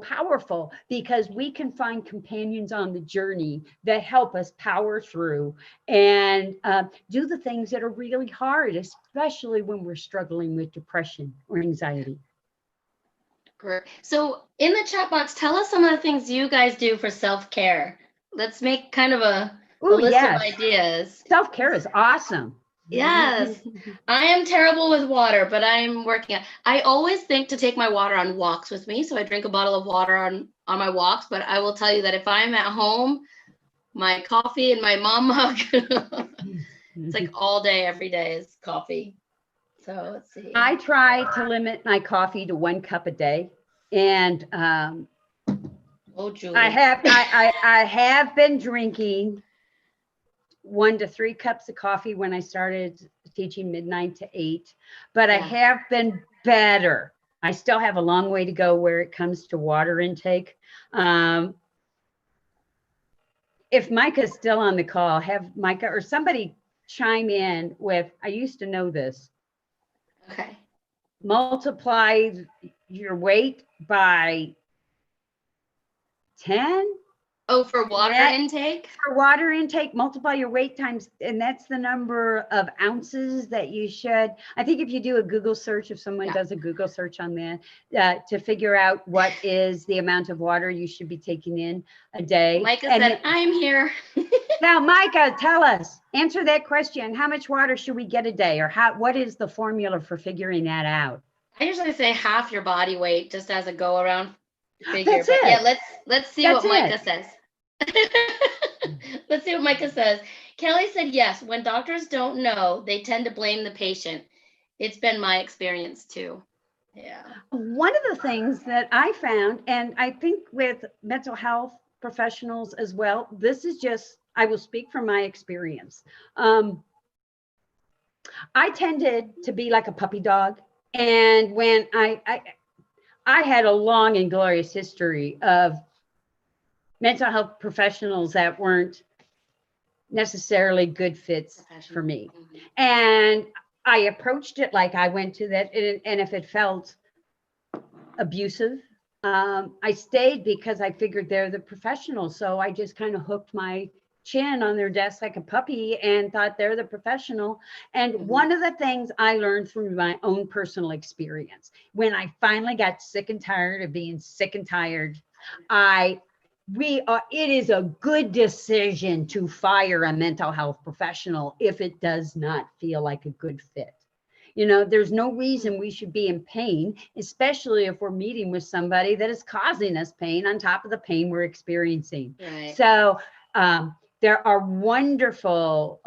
powerful, because we can find companions on the journey that help us power through and do the things that are really hard, especially when we're struggling with depression or anxiety. Great. So in the chat box, tell us some of the things you guys do for self-care. Let's make kind of a list of ideas. Self-care is awesome. Yes. I am terrible with water, but I'm working on. I always think to take my water on walks with me, so I drink a bottle of water on my walks. But I will tell you that if I'm at home, my coffee and my mom mug, it's like all day, every day is coffee. So let's see. I try to limit my coffee to 1 cup a day, and oh, Julie. I have been drinking 1 to 3 cups of coffee when I started teaching midnight to 8, but I have been better. I still have a long way to go where it comes to water intake. If Micah's still on the call, have Micah or somebody chime in with, I used to know this. Okay. Multiply your weight by 10. Oh, for water intake? For water intake, multiply your weight times, and that's the number of ounces that you should. I think if you do a Google search, if someone does a Google search on that, to figure out what is the amount of water you should be taking in a day. Micah said, I'm here. Now, Micah, tell us, answer that question. How much water should we get a day, or what is the formula for figuring that out? I usually say half your body weight, just as a go around figure. That's it. Yeah, let's see what Micah says. Let's see what Micah says. Kelly said, yes, when doctors don't know, they tend to blame the patient. It's been my experience too. Yeah. One of the things that I found, and I think with mental health professionals as well, this is just, I will speak from my experience. I tended to be like a puppy dog. And when I had a long and glorious history of mental health professionals that weren't necessarily good fits for me. And I approached it like I went to that. And if it felt abusive, I stayed because I figured they're the professionals. So I just kind of hooked my chin on their desk like a puppy and thought they're the professional. And one of the things I learned through my own personal experience, when I finally got sick and tired of being sick and tired, it is a good decision to fire a mental health professional if it does not feel like a good fit. You know, there's no reason we should be in pain, especially if we're meeting with somebody that is causing us pain on top of the pain we're experiencing. Right. So there are wonderful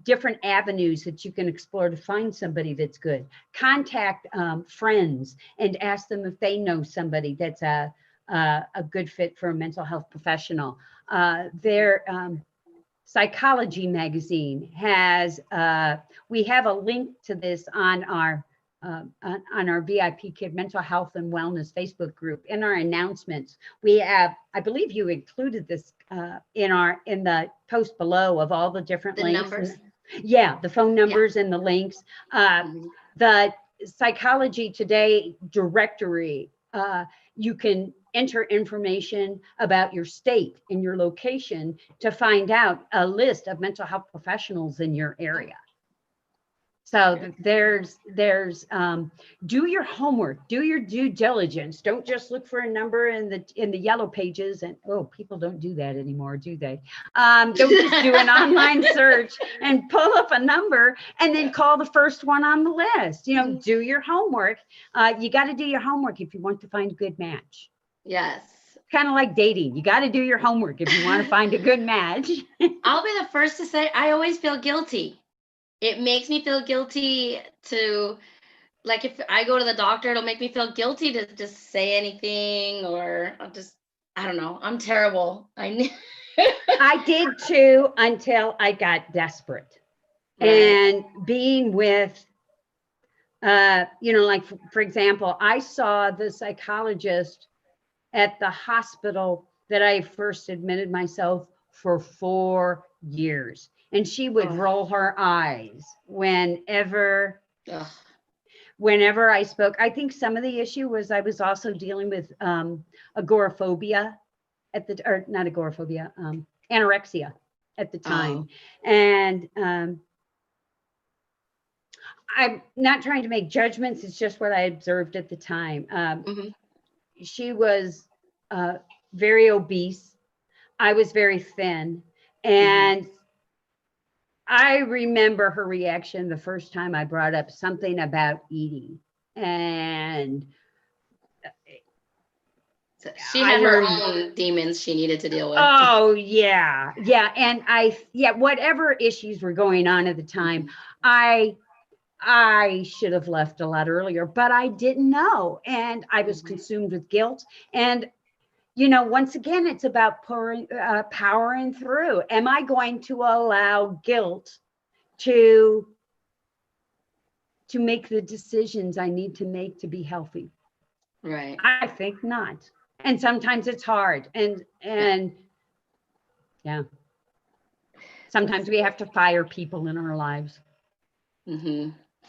different avenues that you can explore to find somebody that's good. Contact friends and ask them if they know somebody that's a good fit for a mental health professional. Their Psychology magazine has, we have a link to this on our VIP Kid Mental Health and Wellness Facebook group. In our announcements, we have, I believe you included this in the post below of all the different links. Numbers. The phone numbers and the links. The Psychology Today directory, you can enter information about your state and your location to find out a list of mental health professionals in your area. So there's do your homework, do your due diligence. Don't just look for a number in the yellow pages and, oh, people don't do that anymore, do they? Don't just do an online search and pull up a number and then call the first one on the list. You know, do your homework. You got to do your homework if you want to find a good match. Yes. Kind of like dating. You got to do your homework if you want to find a good match. I'll be the first to say, I always feel guilty. It makes me feel guilty to, like, if I go to the doctor, it'll make me feel guilty to just say anything, or I don't know. I'm terrible. I did too, until I got desperate. Right. And being with, like, for example, I saw the psychologist at the hospital that I first admitted myself for 4 years. And she would roll her eyes whenever whenever I spoke, I think some of the issue was I was also dealing with agoraphobia or not agoraphobia, anorexia at the time. And I'm not trying to make judgments. It's just what I observed at the time. She was very obese. I was very thin. And I remember her reaction the first time I brought up something about eating. And she had her own demons she needed to deal with. Oh, yeah. Yeah. And whatever issues were going on at the time, I should have left a lot earlier, but I didn't know. And I was consumed with guilt. And, once again, it's about powering through. Am I going to allow guilt to make the decisions I need to make to be healthy? Right. I think not. And sometimes it's hard. And yeah. Sometimes we have to fire people in our lives.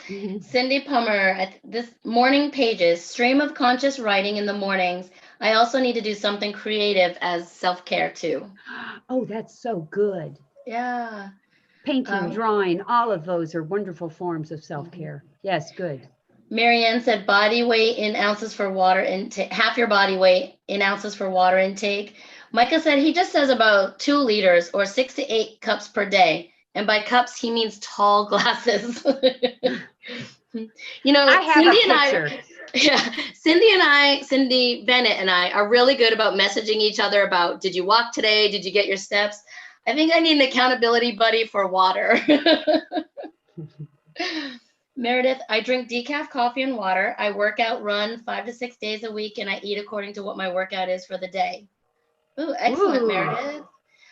Cindy Pummer, this morning pages, stream of conscious writing in the mornings. I also need to do something creative as self-care too. Oh, that's so good. Yeah. Painting, drawing, all of those are wonderful forms of self-care. Yes, good. Marianne said body weight in ounces for water intake, half your body weight in ounces for water intake. Micah said he just says about 2 liters or 6 to 8 cups per day. And by cups, he means tall glasses. Cindy Bennett and I are really good about messaging each other about, did you walk today? Did you get your steps? I think I need an accountability buddy for water. Meredith, I drink decaf coffee and water. I work out, run 5 to 6 days a week, and I eat according to what my workout is for the day. Ooh, excellent, Meredith.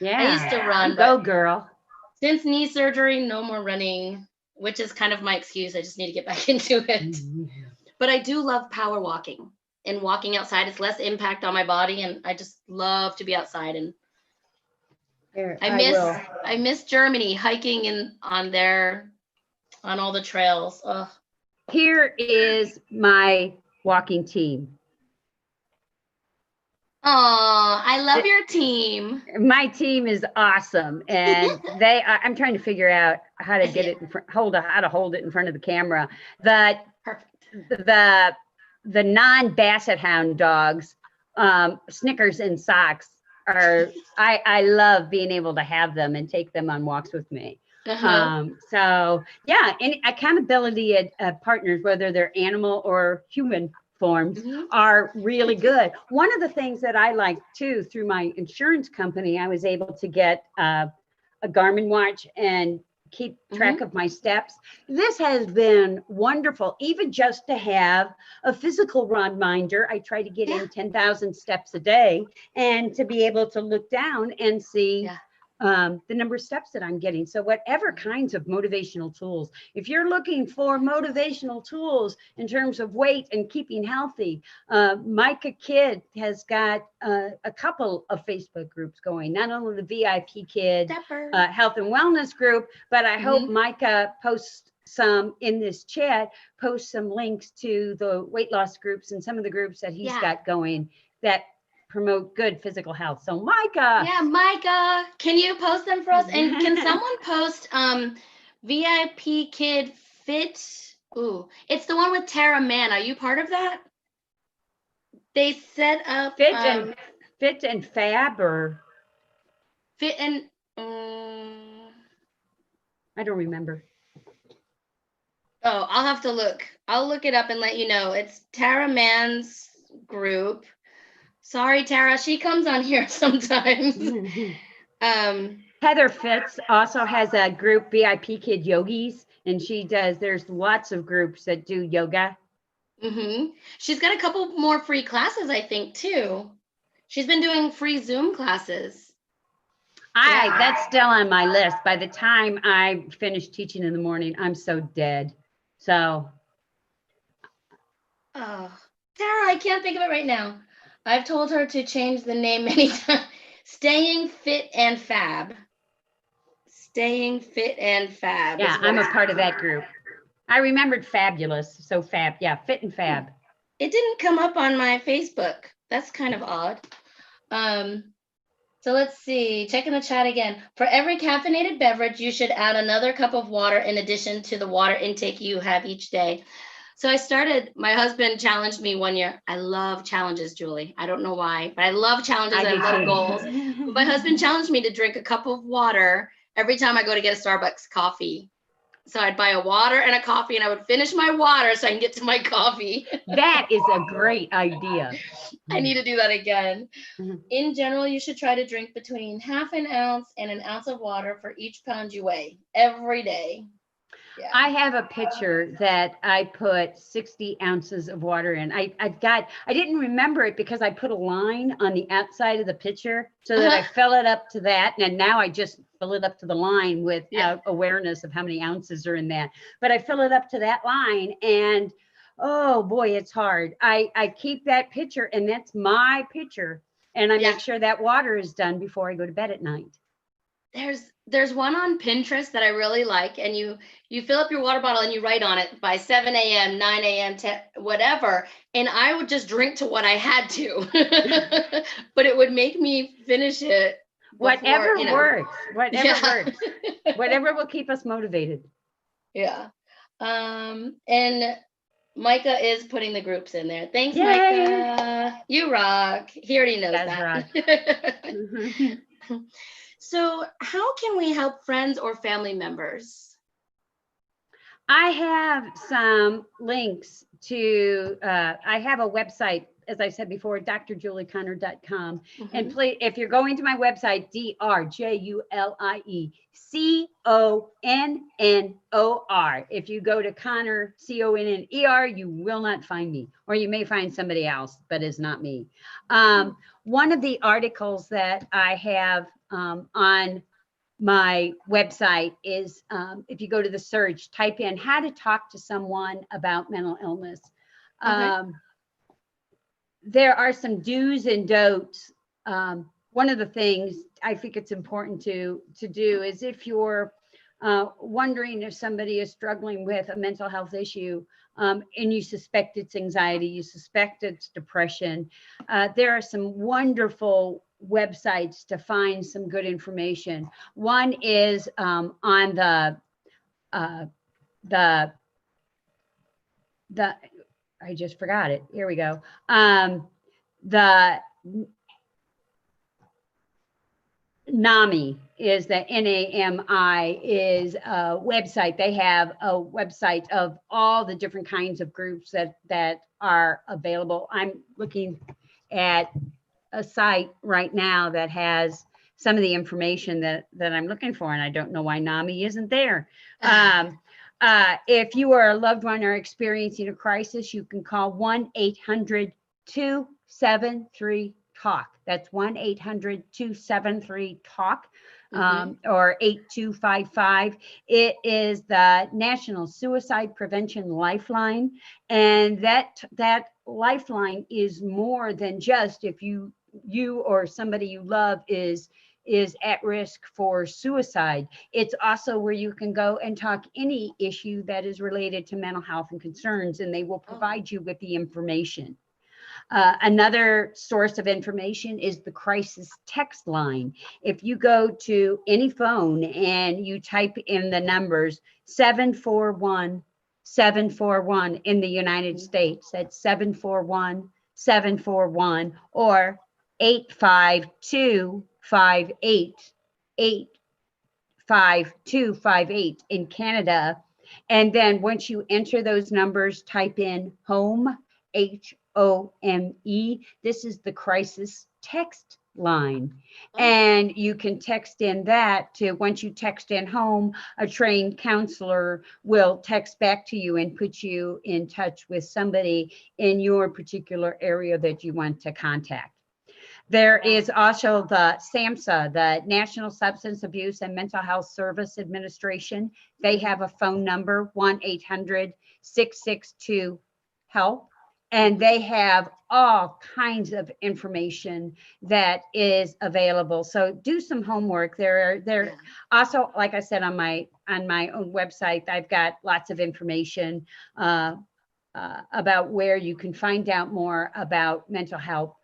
Yeah. I used to run. Go, girl. Since knee surgery, no more running, which is kind of my excuse. I just need to get back into it. But I do love power walking and walking outside. It's less impact on my body, and I just love to be outside. And I miss Germany, hiking on all the trails. Ugh. Here is my walking team. Oh, I love your team. My team is awesome, and I'm trying to figure out how to get it how to hold it in front of the camera. The non-Basset Hound dogs, Snickers and Socks I love being able to have them and take them on walks with me. So yeah, and accountability partners, whether they're animal or human forms, are really good. One of the things that I like too, through my insurance company, I was able to get a Garmin watch and keep track of my steps. This has been wonderful, even just to have a physical reminder. I try to get in 10,000 steps a day, and to be able to look down and see the number of steps that I'm getting. So whatever kinds of motivational tools, if you're looking for motivational tools in terms of weight and keeping healthy, Micah Kidd has got a couple of Facebook groups going, not only the VIP Kid Health and Wellness group, but I hope Micah posts some in this chat, post some links to the weight loss groups and some of the groups that he's got going that promote good physical health. So Micah. Yeah, Micah, can you post them for us? And can someone post VIP Kid Fit? Ooh, it's the one with Tara Mann. Are you part of that? They set up Fit and Fab, or Fit and I don't remember. Oh, I'll have to look. I'll look it up and let you know. It's Tara Mann's group. Sorry, Tara. She comes on here sometimes. Heather Fitz also has a group, VIP Kid Yogis, and there's lots of groups that do yoga. She's got a couple more free classes, I think, too. She's been doing free Zoom classes. That's still on my list. By the time I finish teaching in the morning, I'm so dead. So. Oh, Tara, I can't think of it right now. I've told her to change the name many times. Staying Fit and Fab. Staying Fit and Fab. Yeah, I'm a part of that group. I remembered fabulous. So fab. Yeah. Fit and fab. It didn't come up on my Facebook. That's kind of odd. So let's see, checking the chat again. For every caffeinated beverage, you should add another cup of water in addition to the water intake you have each day. So my husband challenged me one year. I love challenges, Julie. I don't know why, but I love challenges. I love goals. But my husband challenged me to drink a cup of water every time I go to get a Starbucks coffee. So I'd buy a water and a coffee, and I would finish my water so I can get to my coffee. That is a great idea. I need to do that again. Mhm. In general, you should try to drink between half an ounce and an ounce of water for each pound you weigh every day. Yeah. I have a pitcher that I put 60 ounces of water in. I didn't remember it because I put a line on the outside of the pitcher so that I fill it up to that. And now I just fill it up to the line without awareness of how many ounces are in that. But I fill it up to that line, and oh boy, it's hard. I keep that pitcher, and that's my pitcher. And I make sure that water is done before I go to bed at night. There's one on Pinterest that I really like, and you fill up your water bottle and you write on it by 7 a.m., 9 a.m., 10, whatever. And I would just drink to what I had to, but it would make me finish it. Whatever works, works, whatever will keep us motivated. Yeah. And Micah is putting the groups in there. Thanks, Yay. Micah. You rock. He already knows that. So how can we help friends or family members? I have some links to, I have a website, as I said before, drjulieconnor.com. Mm-hmm. And please, if you're going to my website, drjulieconnor. If you go to Connor, Conner, you will not find me, or you may find somebody else, but it's not me. One of the articles that I have on my website is, if you go to the search, type in how to talk to someone about mental illness. Okay. There are some do's and don'ts. One of the things I think it's important to do is, if you're wondering if somebody is struggling with a mental health issue, and you suspect it's anxiety, you suspect it's depression, there are some wonderful websites to find some good information. One is on the I just forgot it. Here we go. The NAMI is the NAMI is a website. They have a website of all the different kinds of groups that are available. I'm looking at a site right now that has some of the information that I'm looking for, and I don't know why NAMI isn't there. If you or a loved one are experiencing a crisis, you can call 1-800-273-TALK. That's 1-800-273-TALK, or 8255. It is the National Suicide Prevention Lifeline, and that lifeline is more than just if you or somebody you love is at risk for suicide. It's also where you can go and talk any issue that is related to mental health and concerns, and they will provide you with the information. Another source of information is the crisis text line. If you go to any phone and you type in the numbers 741-741 in the United States, that's 741-741, or 85258 in Canada. And then once you enter those numbers, type in HOME, HOME. This is the crisis text line. And you can text in that to, once you text in HOME, a trained counselor will text back to you and put you in touch with somebody in your particular area that you want to contact. There is also the SAMHSA, the National Substance Abuse and Mental Health Service Administration. They have a phone number, 1-800-662-HELP. and they have all kinds of information that is available. So do some homework. There also, like I said, on my own website, I've got lots of information about where you can find out more about mental health.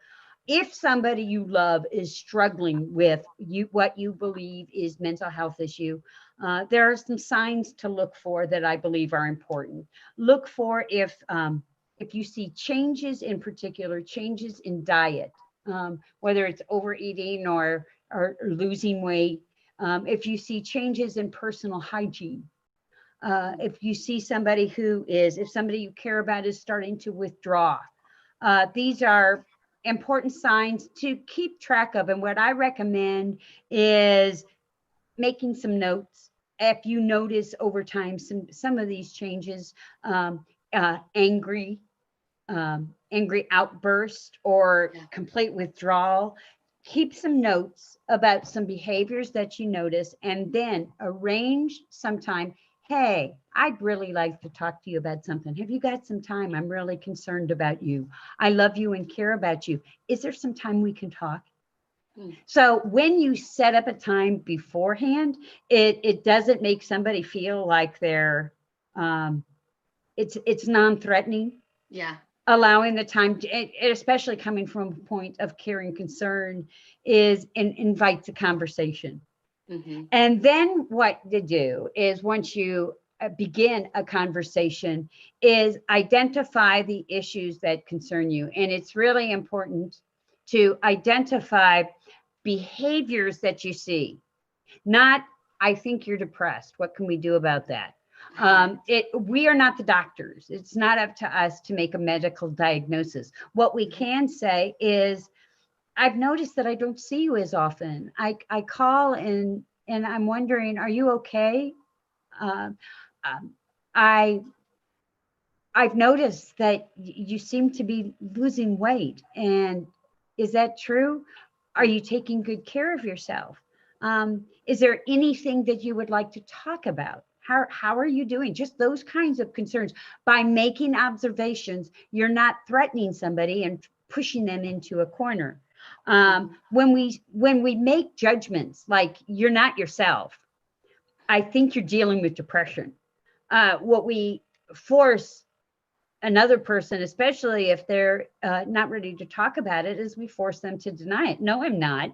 If somebody you love is struggling with what you believe is mental health issue, there are some signs to look for that I believe are important. Look for if you see changes, in particular changes in diet, whether it's overeating or losing weight. If you see changes in personal hygiene, if you see somebody if somebody you care about is starting to withdraw, these are important signs to keep track of. And what I recommend is making some notes. If you notice over time some of these changes, angry outburst or complete withdrawal, keep some notes about some behaviors that you notice, and then arrange some time. Hey, I'd really like to talk to you about something. Have you got some time? I'm really concerned about you. I love you and care about you. Is there some time we can talk? So when you set up a time beforehand, it doesn't make somebody feel like they're it's non-threatening. Yeah. Allowing the time, especially coming from a point of care and concern, invites a conversation. And then what to do is, once you begin a conversation, is identify the issues that concern you. And it's really important to identify behaviors that you see. Not, I think you're depressed. What can we do about that? We are not the doctors. It's not up to us to make a medical diagnosis. What we can say is, I've noticed that I don't see you as often. I call and I'm wondering, are you okay? I've noticed that you seem to be losing weight. And is that true? Are you taking good care of yourself? Is there anything that you would like to talk about? How are you doing? Just those kinds of concerns. By making observations, you're not threatening somebody and pushing them into a corner. When we make judgments like you're not yourself, I think you're dealing with depression. What we force another person, especially if they're not ready to talk about it, is we force them to deny it. No, I'm not.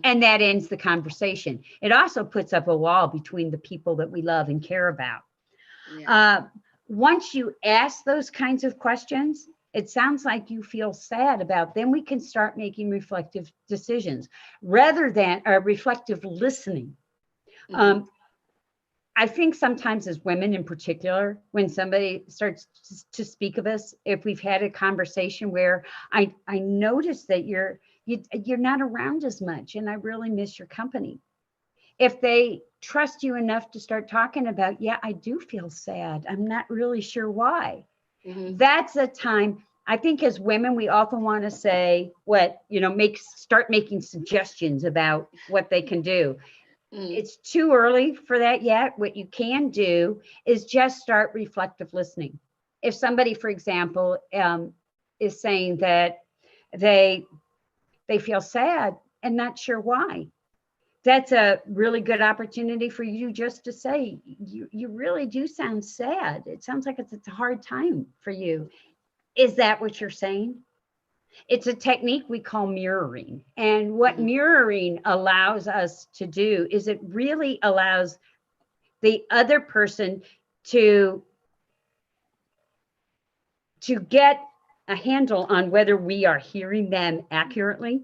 And that ends the conversation. It also puts up a wall between the people that we love and care about. Once you ask those kinds of questions, it sounds like you feel sad about, then we can start making reflective decisions rather than reflective listening. I think sometimes, as women in particular, when somebody starts to speak of us, if we've had a conversation where I notice that you're not around as much and I really miss your company. If they trust you enough to start talking about, yeah, I do feel sad, I'm not really sure why. That's a time, I think as women, we often want to say start making suggestions about what they can do. It's too early for that yet. What you can do is just start reflective listening. If somebody, for example, is saying that they feel sad and not sure why, that's a really good opportunity for you just to say, you really do sound sad. It sounds like it's a hard time for you. Is that what you're saying? It's a technique we call mirroring. And what mirroring allows us to do is it really allows the other person to get a handle on whether we are hearing them accurately.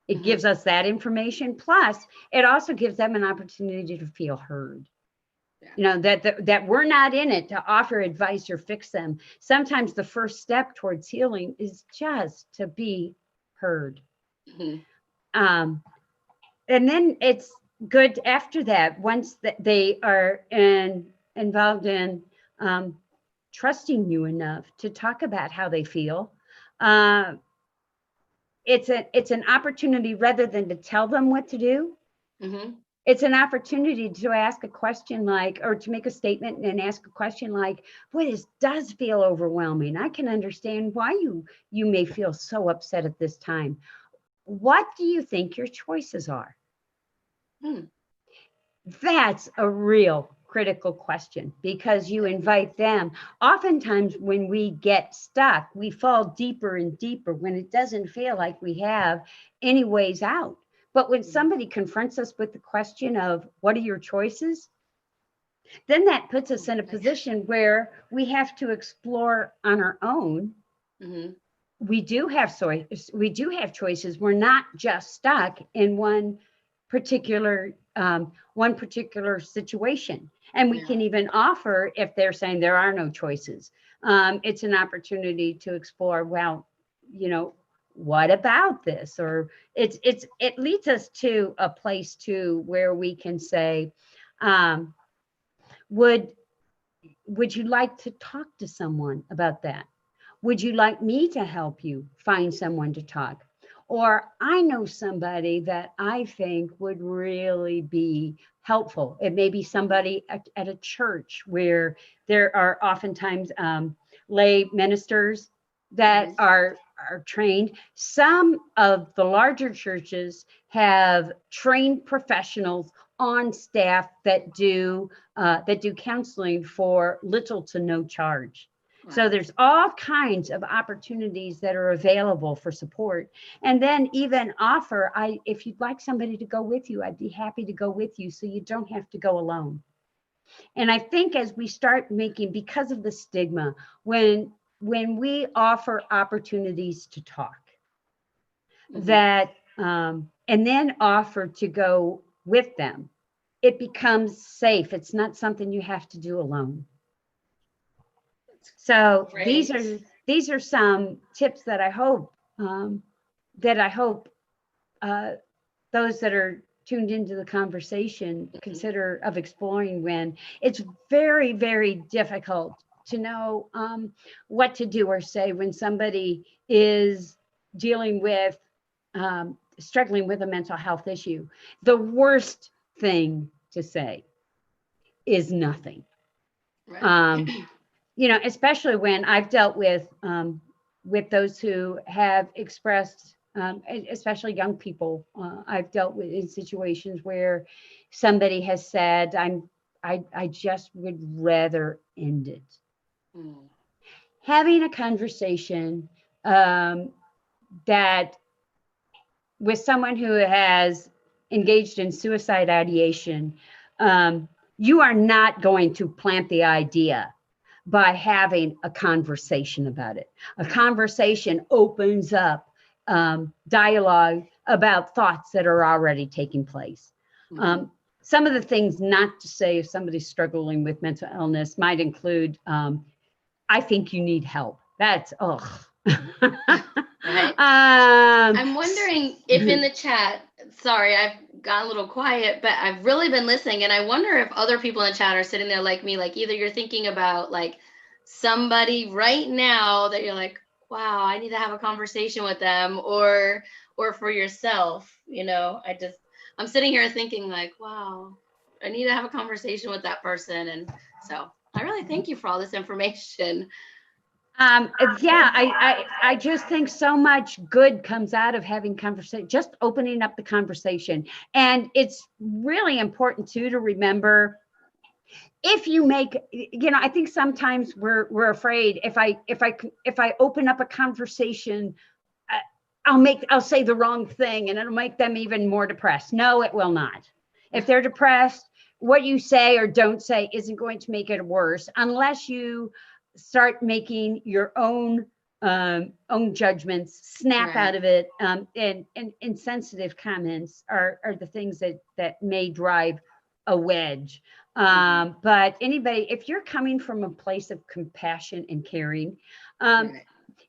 It gives us that information. Plus, it also gives them an opportunity to feel heard. That we're not in it to offer advice or fix them. Sometimes the first step towards healing is just to be heard. And then it's good after that, once they are involved in trusting you enough to talk about how they feel. It's an opportunity, rather than to tell them what to do. It's an opportunity to ask a question like, or to make a statement and ask a question like, boy, this does feel overwhelming. I can understand why you may feel so upset at this time. What do you think your choices are? Hmm. That's a real critical question, because you invite them. Oftentimes when we get stuck, we fall deeper and deeper when it doesn't feel like we have any ways out. But when somebody confronts us with the question of, what are your choices? Then that puts us in a position where we have to explore on our own. Mm-hmm. We do have choices. We're not just stuck in one particular situation. And we can even offer, if they're saying there are no choices, it's an opportunity to explore, well, what about this? Or it leads us to a place too where we can say, would you like to talk to someone about that? Would you like me to help you find someone to talk? Or I know somebody that I think would really be helpful. It may be somebody at a church where there are oftentimes lay ministers that are trained. Some of the larger churches have trained professionals on staff that do counseling for little to no charge. So there's all kinds of opportunities that are available for support. And then even offer, if you'd like somebody to go with you, I'd be happy to go with you so you don't have to go alone. And I think as we start making, because of the stigma, when we offer opportunities to talk, that and then offer to go with them, it becomes safe. It's not something you have to do alone. So these are some tips that I hope those that are tuned into the conversation consider of exploring, when it's very, very difficult to know what to do or say when somebody is dealing with struggling with a mental health issue. The worst thing to say is nothing. Especially when I've dealt with those who have expressed, especially young people. I've dealt with in situations where somebody has said, I just would rather end it. Having a conversation that with someone who has engaged in suicide ideation, you are not going to plant the idea by having a conversation about it. A conversation opens up dialogue about thoughts that are already taking place. Some of the things not to say if somebody's struggling with mental illness might include, I think you need help. That's, Right. I'm wondering if in the chat, sorry, I've got a little quiet, but I've really been listening, and I wonder if other people in the chat are sitting there like me, like either you're thinking about like somebody right now that you're like, wow, I need to have a conversation with them, or for yourself, I'm sitting here thinking like, wow, I need to have a conversation with that person. And so I really thank you for all this information. I just think so much good comes out of having conversation, just opening up the conversation. And it's really important too to remember, if you make, I think sometimes we're afraid if I open up a conversation, I'll say the wrong thing and it'll make them even more depressed. No, it will not. If they're depressed, what you say or don't say isn't going to make it worse, unless you start making your own judgments, snap out of it. And insensitive comments are the things that may drive a wedge. But anybody, if you're coming from a place of compassion and caring,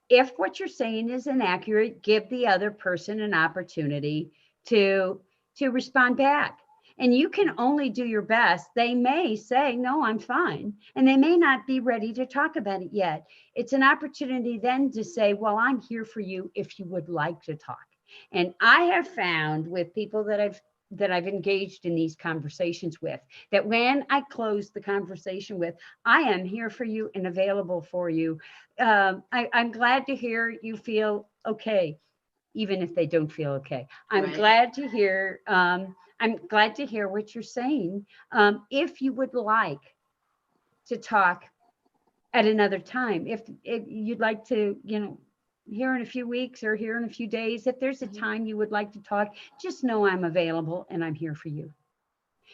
if what you're saying is inaccurate, give the other person an opportunity to respond back. And you can only do your best. They may say, no, I'm fine. And they may not be ready to talk about it yet. It's an opportunity then to say, well, I'm here for you if you would like to talk. And I have found with people that I've that I've engaged in these conversations with, that when I close the conversation with, I am here for you and available for you. I'm glad to hear you feel okay, even if they don't feel okay. I'm Right. glad to hear. I'm glad to hear what you're saying. If you would like to talk at another time, if you'd like to, here in a few weeks or here in a few days, if there's a Mhm. time you would like to talk, just know I'm available and I'm here for you.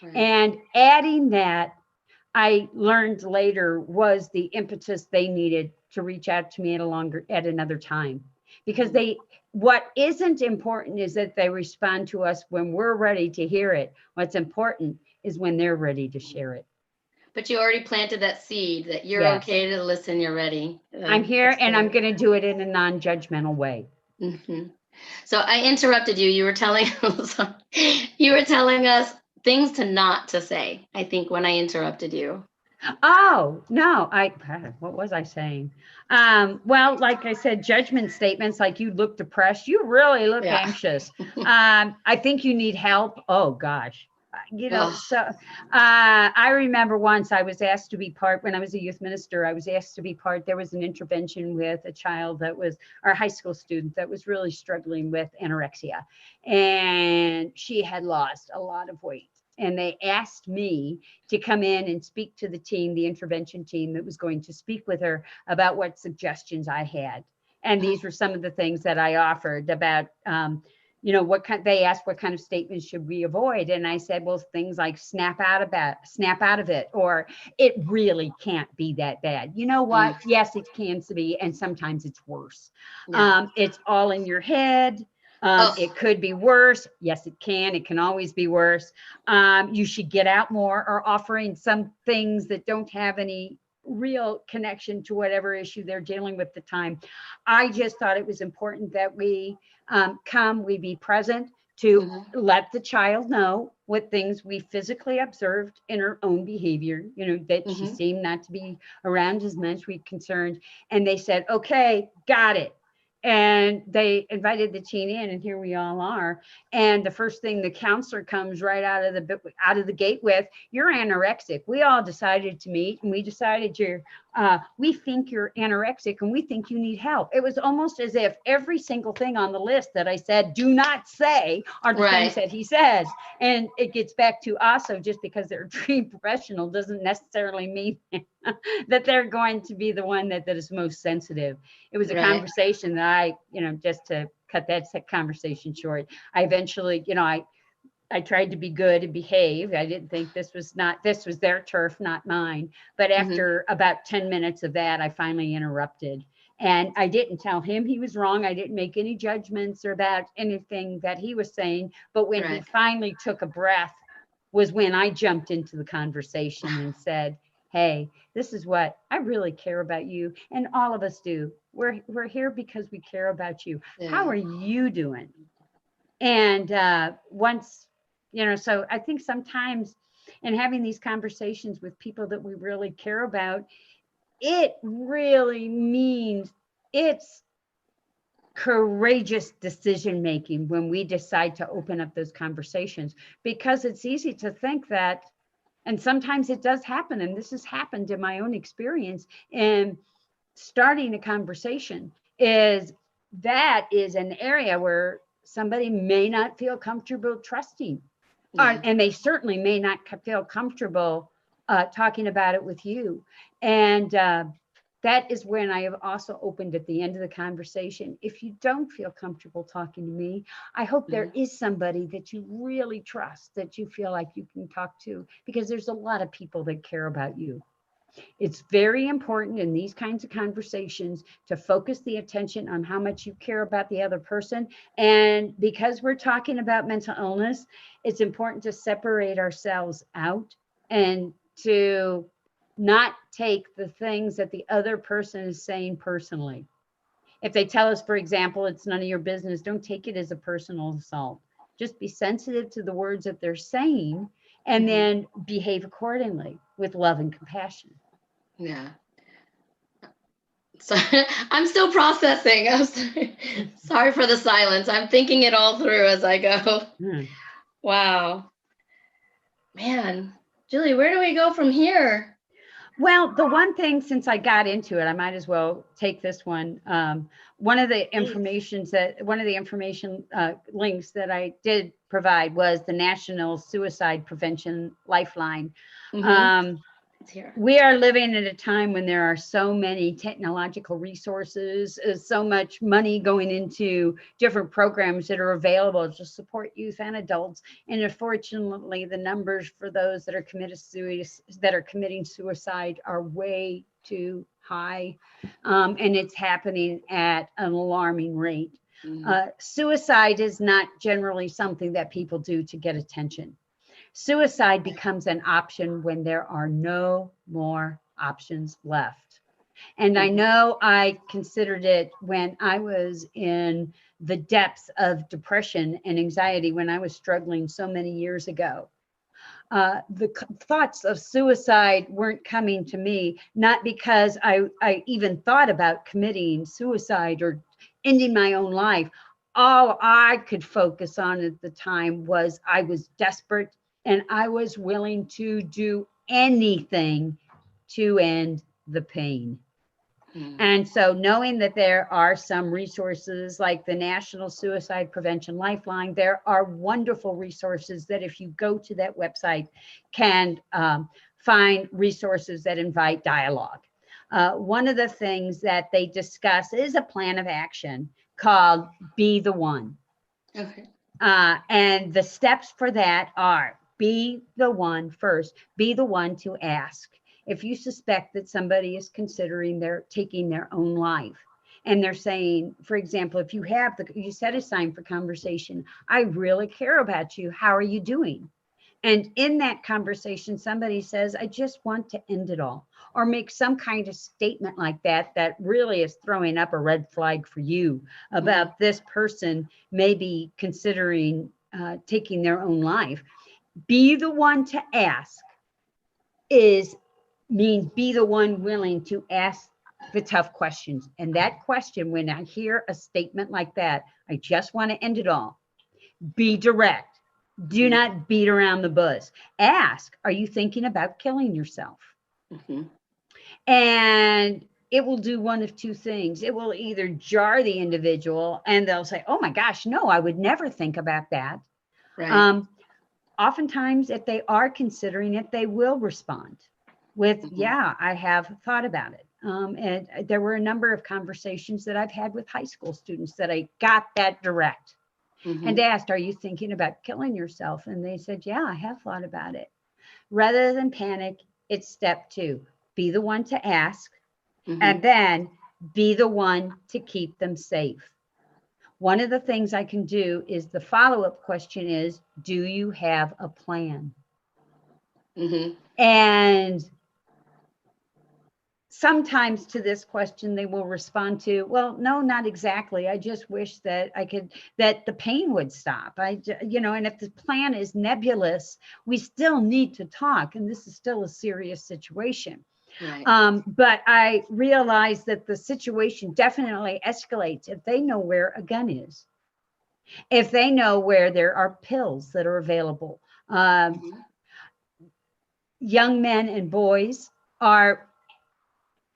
Right. And adding that, I learned later, was the impetus they needed to reach out to me at another time. Because Mhm. what isn't important is that they respond to us when we're ready to hear it. What's important is when they're ready to share it. But you already planted that seed that you're Yes, okay to listen, you're ready. I'm here That's and I'm good. going to do it in a non-judgmental way. Hmm. So I interrupted you. You were telling you were telling us things to not to say, I think, when I interrupted you. Oh, no, what was I saying? Well, like I said, judgment statements like you look depressed, you really look Yeah. anxious. I think you need help. Oh gosh. Oh, I remember once I was asked to be part, when I was a youth minister, I was asked to be part. There was an intervention with a child that was, our high school student that was really struggling with anorexia. And she had lost a lot of weight. And they asked me to come in and speak to the team, the intervention team that was going to speak with her about what suggestions I had. And these were some of the things that I offered about, they asked what kind of statements should we avoid. And I said, well, things like snap out of it, or it really can't be that bad. You know what? mm, Yes, it can be. And sometimes it's worse. yeah. It's all in your head. Oh, It could be worse. Yes, it can. It can always be worse. You should get out more, or offering some things that don't have any real connection to whatever issue they're dealing with at the time. I just thought it was important that we be present to mhm, let the child know what things we physically observed in her own behavior, that she mhm, seemed not to be around as much, we concerned. And they said, okay, got it. And they invited the teen in, and here we all are. And the first thing the counselor comes right out of the gate with, you're anorexic. We all decided to meet, and we decided we think you're anorexic, and we think you need help. It was almost as if every single thing on the list that I said do not say are the things right, that he says. And it gets back to also, just because they're a trained professional doesn't necessarily mean that they're going to be the one that is most sensitive. It was a right. conversation that just to cut that conversation short, I eventually, I tried to be good and behave. I didn't think this was their turf, not mine. But Mhm, after about 10 minutes of that, I finally interrupted. And I didn't tell him he was wrong. I didn't make any judgments or about anything that he was saying. But when he right. finally took a breath was when I jumped into the conversation and said, hey, this is what I really care about you. And all of us do. We're here because we care about you. How Yeah. are you doing? And so I think sometimes in having these conversations with people that we really care about, it really means it's courageous decision making when we decide to open up those conversations, because it's easy to think that, and sometimes it does happen, and this has happened in my own experience, and starting a conversation is an area where somebody may not feel comfortable trusting, Yeah. and they certainly may not feel comfortable talking about it with you. And that is when I have also opened at the end of the conversation. If you don't feel comfortable talking to me, I hope there Mhm, is somebody that you really trust, that you feel like you can talk to, because there's a lot of people that care about you. It's very important in these kinds of conversations to focus the attention on how much you care about the other person. And because we're talking about mental illness, it's important to separate ourselves out and to not take the things that the other person is saying personally. If they tell us, for example, it's none of your business, don't take it as a personal assault. Just be sensitive to the words that they're saying, and mhm, then behave accordingly with love and compassion. yeah. So I'm still processing. I'm sorry. Sorry for the silence. I'm thinking it all through as I go. Hmm. Wow. Man, Julie, where do we go from here? Well, the one thing, since I got into it, I might as well take this one. One of the Please. information links that I did provide was the National Suicide Prevention Lifeline. Um, It's here. we are living at a time when there are so many technological resources, so much money going into different programs that are available to support youth and adults. And unfortunately, the numbers for those that are committing suicide are way too high, and it's happening at an alarming rate. Suicide is not generally something that people do to get attention. Suicide becomes an option when there are no more options left. And I know I considered it when I was in the depths of depression and anxiety, when I was struggling so many years ago. The thoughts of suicide weren't coming to me, not because I even thought about committing suicide or ending my own life. All I could focus on at the time was I was desperate and I was willing to do anything to end the pain. And so, knowing that there are some resources like the National Suicide Prevention Lifeline, there are wonderful resources that, if you go to that website, can find resources that invite dialogue. One of the things that they discuss is a plan of action called Be the One. Okay. And the steps for that are: be the one first, be the one to ask. If you suspect that somebody is considering taking their own life, and they're saying, for example, if you set a sign for conversation, I really care about you. How are you doing? And in that conversation, somebody says, I just want to end it all, or make some kind of statement like that, that really is throwing up a red flag for you about this person maybe considering taking their own life. Be the one to ask means be the one willing to ask the tough questions. And that question, when I hear a statement like that, I just want to end it all. Be direct. Do not beat around the bush. Ask, are you thinking about killing yourself? And it will do one of two things. It will either jar the individual and they'll say, oh my gosh, no, I would never think about that. Right. Oftentimes, if they are considering it, they will respond with, yeah, I have thought about it. And there were a number of conversations that I've had with high school students that I got that direct. And asked, are you thinking about killing yourself? And they said, yeah, I have thought about it. Rather than panic, it's step two: be the one to ask, and then be the one to keep them safe. One of the things I can do is, the follow-up question is, do you have a plan? And sometimes to this question, they will respond to, well, no, not exactly. I just wish that that the pain would stop. And if the plan is nebulous, we still need to talk. And this is still a serious situation. Right. But I realize that the situation definitely escalates if they know where a gun is, if they know where there are pills that are available. Young men and boys are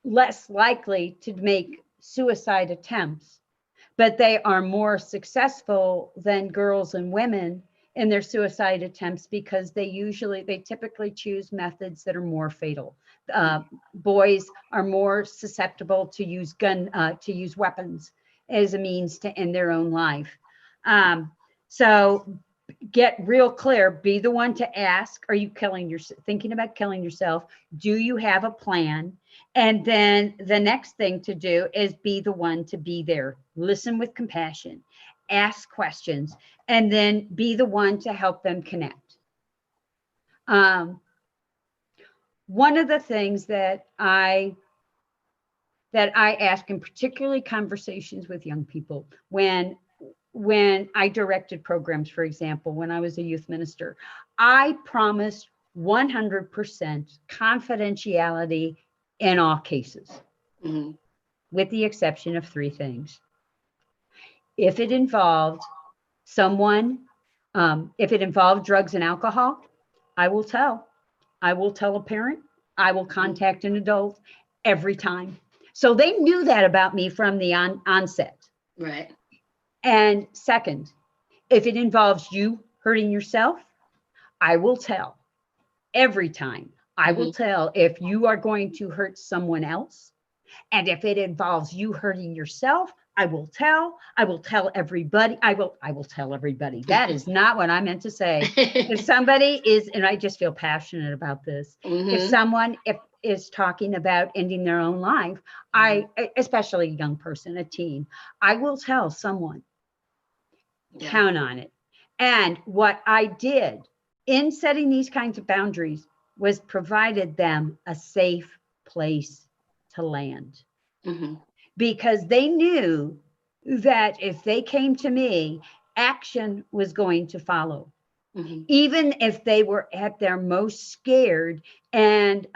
less likely to make suicide attempts, but they are more successful than girls and women in their suicide attempts because they typically choose methods that are more fatal. Boys are more susceptible to use weapons as a means to end their own life. So get real clear. Be the one to ask, are you thinking about killing yourself? Do you have a plan? And then the next thing to do is be the one to be there. Listen with compassion, ask questions, and then be the one to help them connect. One of the things that I ask, in particularly conversations with young people, when I directed programs, for example, when I was a youth minister, I promised 100% confidentiality in all cases, with the exception of three things. If it involved someone If it involved drugs and alcohol, I will tell. I will tell a parent. I will contact an adult every time. So they knew that about me from the onset. Right. And second, if it involves you hurting yourself, I will tell every time. I will tell if you are going to hurt someone else. And if it involves you hurting yourself, I will tell everybody. I will tell everybody. That is not what I meant to say. If somebody is, and I just feel passionate about this, if someone is talking about ending their own life, especially a young person, a teen, I will tell someone. Yeah. Count on it. And what I did in setting these kinds of boundaries was provided them a safe place to land. Because they knew that if they came to me, action was going to follow. Even if they were at their most scared, and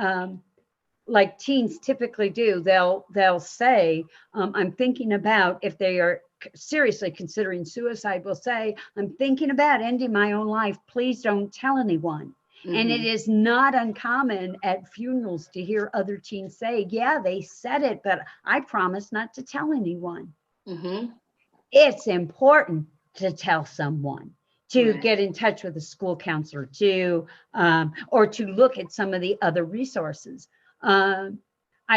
like teens typically do, they'll say, I'm thinking about, if they are seriously considering suicide, will say, I'm thinking about ending my own life. Please don't tell anyone. And it is not uncommon at funerals to hear other teens say, yeah, they said it, but I promise not to tell anyone. It's important to tell someone, to get in touch with a school counselor, or to look at some of the other resources. I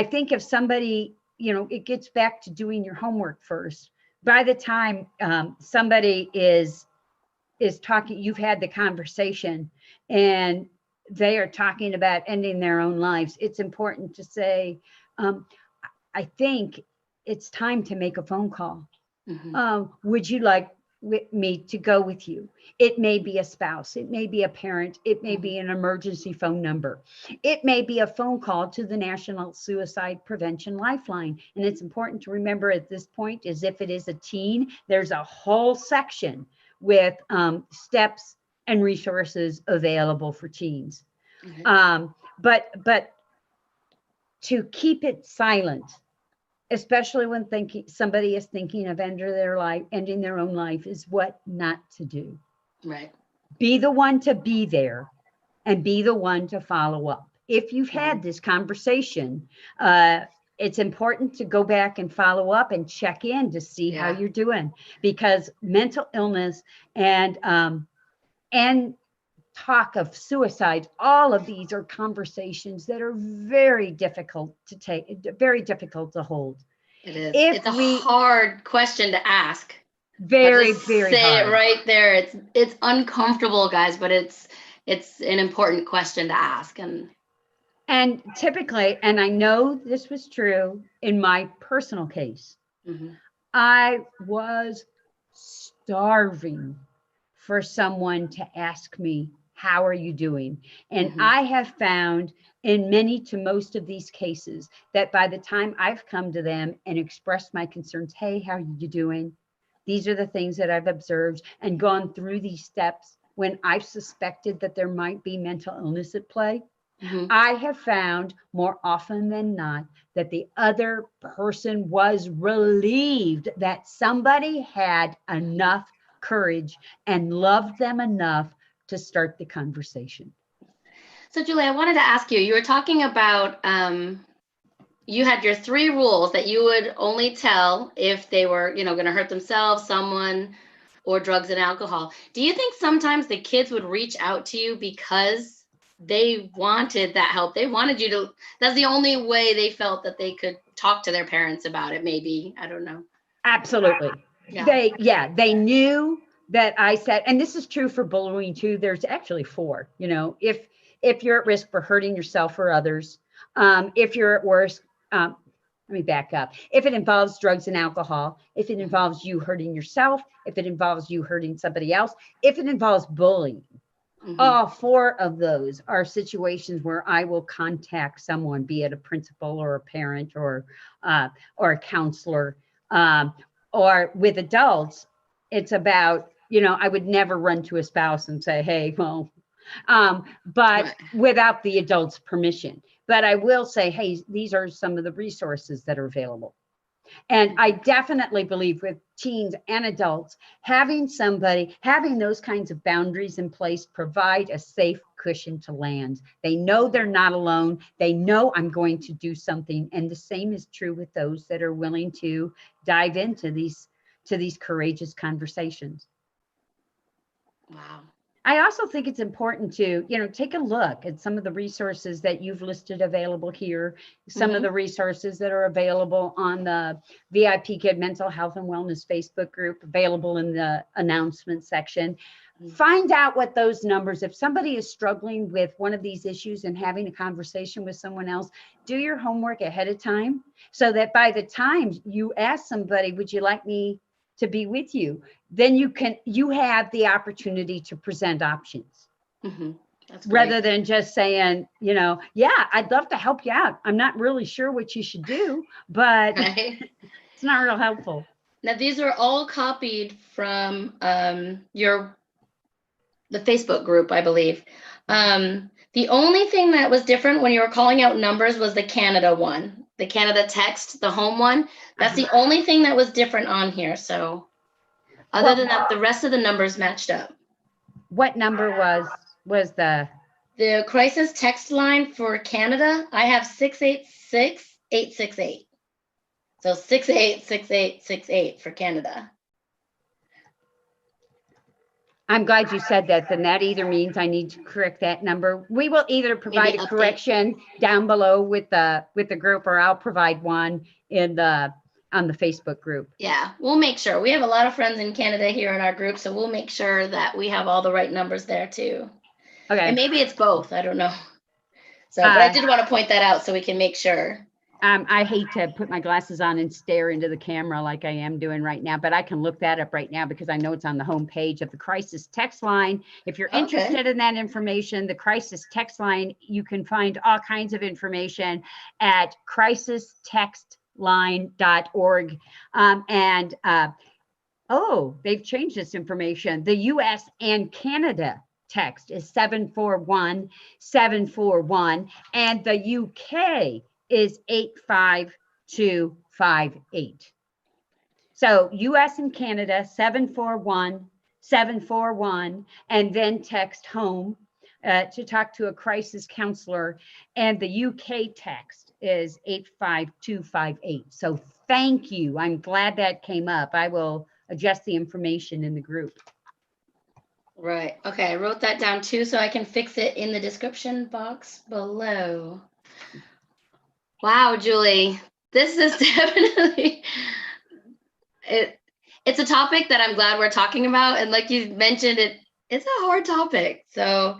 think if somebody, it gets back to doing your homework first. By the time somebody is talking, you've had the conversation, and they are talking about ending their own lives, it's important to say, I think it's time to make a phone call. Would you like me to go with you? It may be a spouse, it may be a parent, it may be an emergency phone number, it may be a phone call to the National Suicide Prevention Lifeline. And it's important to remember at this point is, if it is a teen, there's a whole section with steps and resources available for teens. But to keep it silent, especially when somebody is thinking of ending their own life, is what not to do. Right. Be the one to be there, and be the one to follow up. If you've had this conversation, it's important to go back and follow up and check in to see how you're doing, because mental illness and talk of suicide, all of these are conversations that are very difficult to take, very difficult to hold. It is. It's a hard question to ask. Very, very hard. Say it right there. It's uncomfortable, guys, but it's an important question to ask. And typically, and I know this was true in my personal case, I was starving for someone to ask me, how are you doing? And I have found in many to most of these cases that by the time I've come to them and expressed my concerns, hey, how are you doing? These are the things that I've observed, and gone through these steps when I've suspected that there might be mental illness at play. I have found more often than not that the other person was relieved that somebody had enough courage and loved them enough to start the conversation. So Julie, I wanted to ask you were talking about, you had your 3 rules that you would only tell if they were, going to hurt themselves, someone, or drugs and alcohol. Do you think sometimes the kids would reach out to you because they wanted that help? They wanted you to, that's the only way they felt that they could talk to their parents about it, maybe. I don't know. Absolutely. Yeah. They knew that I said, and this is true for bullying too. There's actually 4, if you're at risk for hurting yourself or others, if you're at worst, let me back up. If it involves drugs and alcohol, if it involves you hurting yourself, if it involves you hurting somebody else, if it involves bullying, all 4 of those are situations where I will contact someone, be it a principal or a parent or a counselor, or with adults. It's about, I would never run to a spouse and say, hey, well, but without the adult's permission. But I will say, hey, these are some of the resources that are available. And I definitely believe with teens and adults, having those kinds of boundaries in place provide a safe cushion to land. They know they're not alone. They know I'm going to do something. And the same is true with those that are willing to dive into these courageous conversations. Wow. I also think it's important to, take a look at some of the resources that you've listed available here, some of the resources that are available on the VIP Kid Mental Health and Wellness Facebook group, available in the announcement section. Find out what those numbers, if somebody is struggling with one of these issues and having a conversation with someone else, do your homework ahead of time so that by the time you ask somebody, would you like me to be with you, then you have the opportunity to present options. That's great. Rather than just saying, yeah, I'd love to help you out. I'm not really sure what you should do, but it's not real helpful. Now, these are all copied from the Facebook group, I believe. The only thing that was different when you were calling out numbers was the Canada one, the Canada text, the home one. That's the only thing that was different on here. So other than that, the rest of the numbers matched up. What number was the crisis text line for Canada? I have 686-868. So 686868 for Canada. I'm glad you said that. Then that either means I need to correct that number. We will either provide a correction down below with the group, or I'll provide one on the Facebook group. Yeah, we'll make sure. We have a lot of friends in Canada here in our group, so we'll make sure that we have all the right numbers there too. Okay. And maybe it's both. I don't know. So, but I did want to point that out so we can make sure. I hate to put my glasses on and stare into the camera like I am doing right now, but I can look that up right now because I know it's on the home page of the crisis text line. If you're interested in that information, the crisis text line, you can find all kinds of information at crisistextline.org. They've changed this information. The US and Canada text is 741-741, and the UK is 85258. So US and Canada, 741-741, and then text home to talk to a crisis counselor. And the UK text is 85258. So thank you. I'm glad that came up. I will adjust the information in the group. Right. Okay. I wrote that down too, so I can fix it in the description box below. Wow, Julie, this is definitely it's a topic that I'm glad we're talking about. And like you mentioned, it's a hard topic. So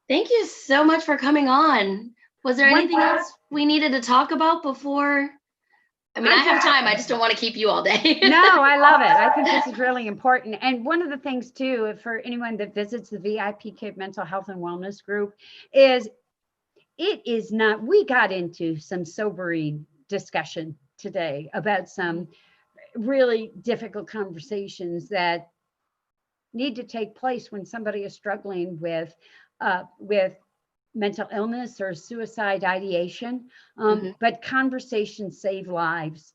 thank you so much for coming on. Was there anything else we needed to talk about before? I mean, I have time. I just don't want to keep you all day. No, I love it. I think this is really important. And one of the things too, for anyone that visits the VIP Kid Mental Health and Wellness group, is we got into some sobering discussion today about some really difficult conversations that need to take place when somebody is struggling with mental illness or suicide ideation. But conversations save lives.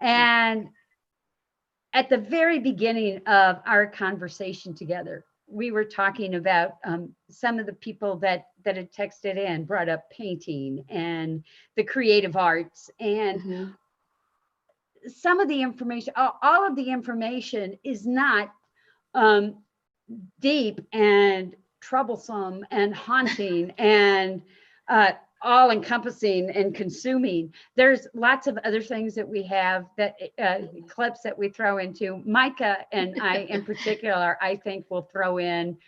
And at the very beginning of our conversation together, we were talking about some of the people that had texted in, brought up painting and the creative arts, and some of the information, all of the information is not deep and troublesome and haunting and all encompassing and consuming. There's lots of other things that we have, that clips that we throw into. Micah and I in particular, I think will throw in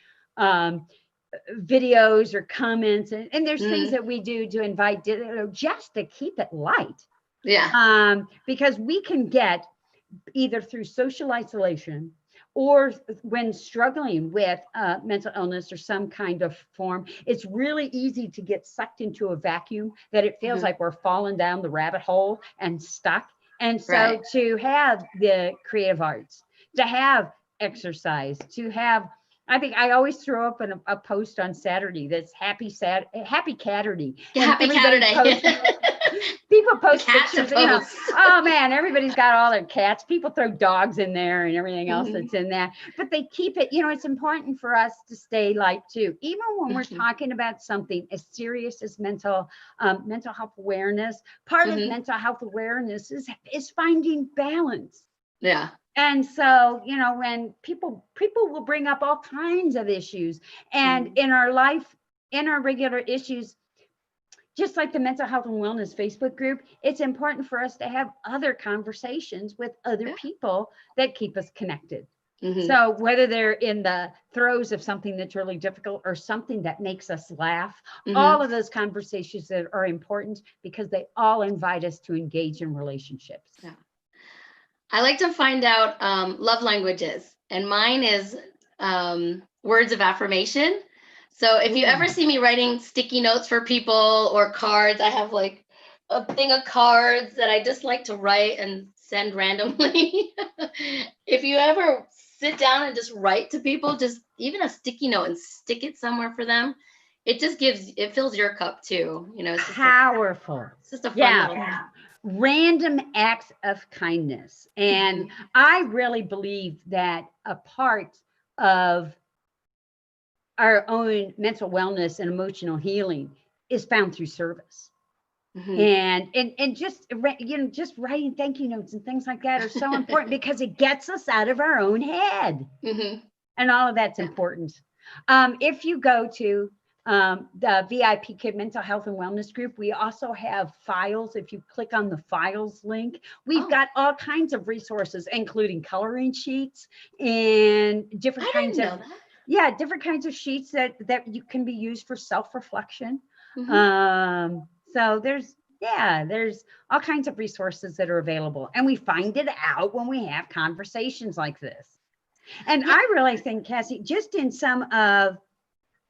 videos or comments, and there's things that we do to invite, just to keep it light. Yeah. Because we can get, either through social isolation or when struggling with mental illness or some kind of form, it's really easy to get sucked into a vacuum that it feels like we're falling down the rabbit hole and stuck. And so to have the creative arts, to have exercise, to have, I think I always throw up a post on Saturday that's happy Catterday. Happy Catterday. People post Cat to pictures, you know, post. oh man, everybody's got all their cats. People throw dogs in there and everything else that's in there, but they keep it, you know, it's important for us to stay light too. Even when we're talking about something as serious as mental health awareness, part of mental health awareness is finding balance. Yeah. And so, you know, when people will bring up all kinds of issues, and in our life, in our regular issues, just like the mental health and wellness Facebook group, it's important for us to have other conversations with other people that keep us connected. So whether they're in the throes of something that's really difficult or something that makes us laugh, all of those conversations that are important because they all invite us to engage in relationships. Yeah. I like to find out love languages, and mine is words of affirmation. So if you ever see me writing sticky notes for people or cards, I have like a thing of cards that I just like to write and send randomly. If you ever sit down and just write to people, just even a sticky note and stick it somewhere for them, it fills your cup too. You know, it's just powerful. It's just a fun little thing. Random acts of kindness. And I really believe that a part of our own mental wellness and emotional healing is found through service. And just, you know, just writing thank you notes and things like that are so important because it gets us out of our own head. And all of that's important. If you go to the VIP Kid Mental Health and Wellness group, we also have files. If you click on the files link, we've got all kinds of resources, including coloring sheets and different kinds of different kinds of sheets that you can be used for self-reflection. So there's all kinds of resources that are available, and we find it out when we have conversations like this. And I really think, Kasie, just in some of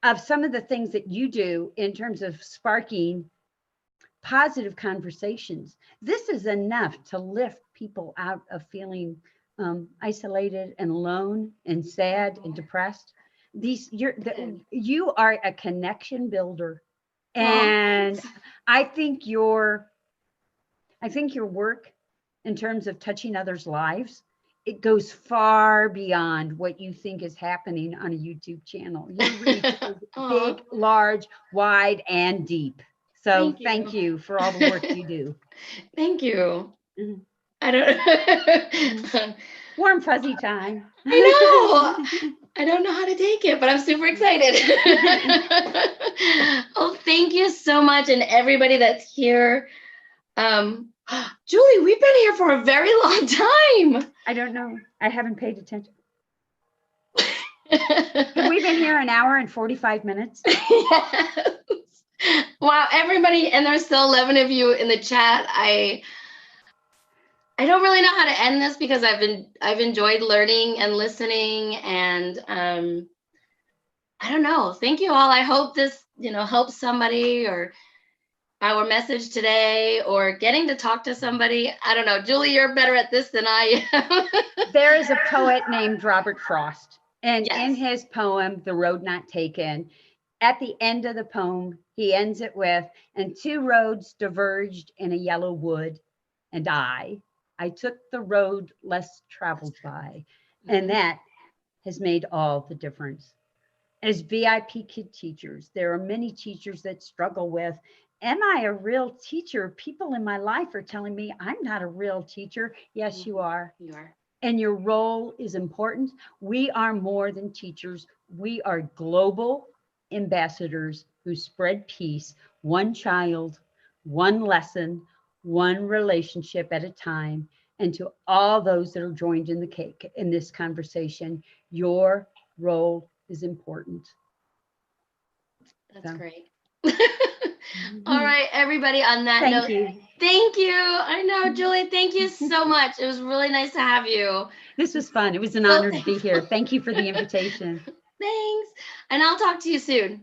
the things that you do in terms of sparking positive conversations, this is enough to lift people out of feeling isolated and alone and sad and depressed. You are a connection builder, and I think your work in terms of touching others' lives, it goes far beyond what you think is happening on a YouTube channel. Your reach is big, large, wide, and deep. So thank you for all the work you do. Thank you. I don't warm fuzzy time. I know. I don't know how to take it, but I'm super excited. Oh, thank you so much. And everybody that's here. Julie, we've been here for a very long time. I don't know. I haven't paid attention. Have we been here an hour and 45 minutes? Yes. Wow, everybody, and there's still 11 of you in the chat. I don't really know how to end this because I've enjoyed learning and listening, and I don't know. Thank you all. I hope this, helps somebody, or our message today, or getting to talk to somebody. I don't know. Julie, you're better at this than I am. There is a poet named Robert Frost, and in his poem, The Road Not Taken, at the end of the poem, he ends it with, and two roads diverged in a yellow wood, and I took the road less traveled by. And that has made all the difference. As VIP Kid teachers, there are many teachers that struggle with, am I a real teacher? People in my life are telling me I'm not a real teacher. Yes, you are. You are. And your role is important. We are more than teachers. We are global ambassadors who spread peace, one child, one lesson, one relationship at a time. And to all those that are joined in the cake in this conversation, your role is important. That's great. All right, everybody, on that note, thank you. I know, Julie, thank you so much. It was really nice to have you. This was fun. It was an honor to be here. Thank you for the invitation. Thanks. And I'll talk to you soon.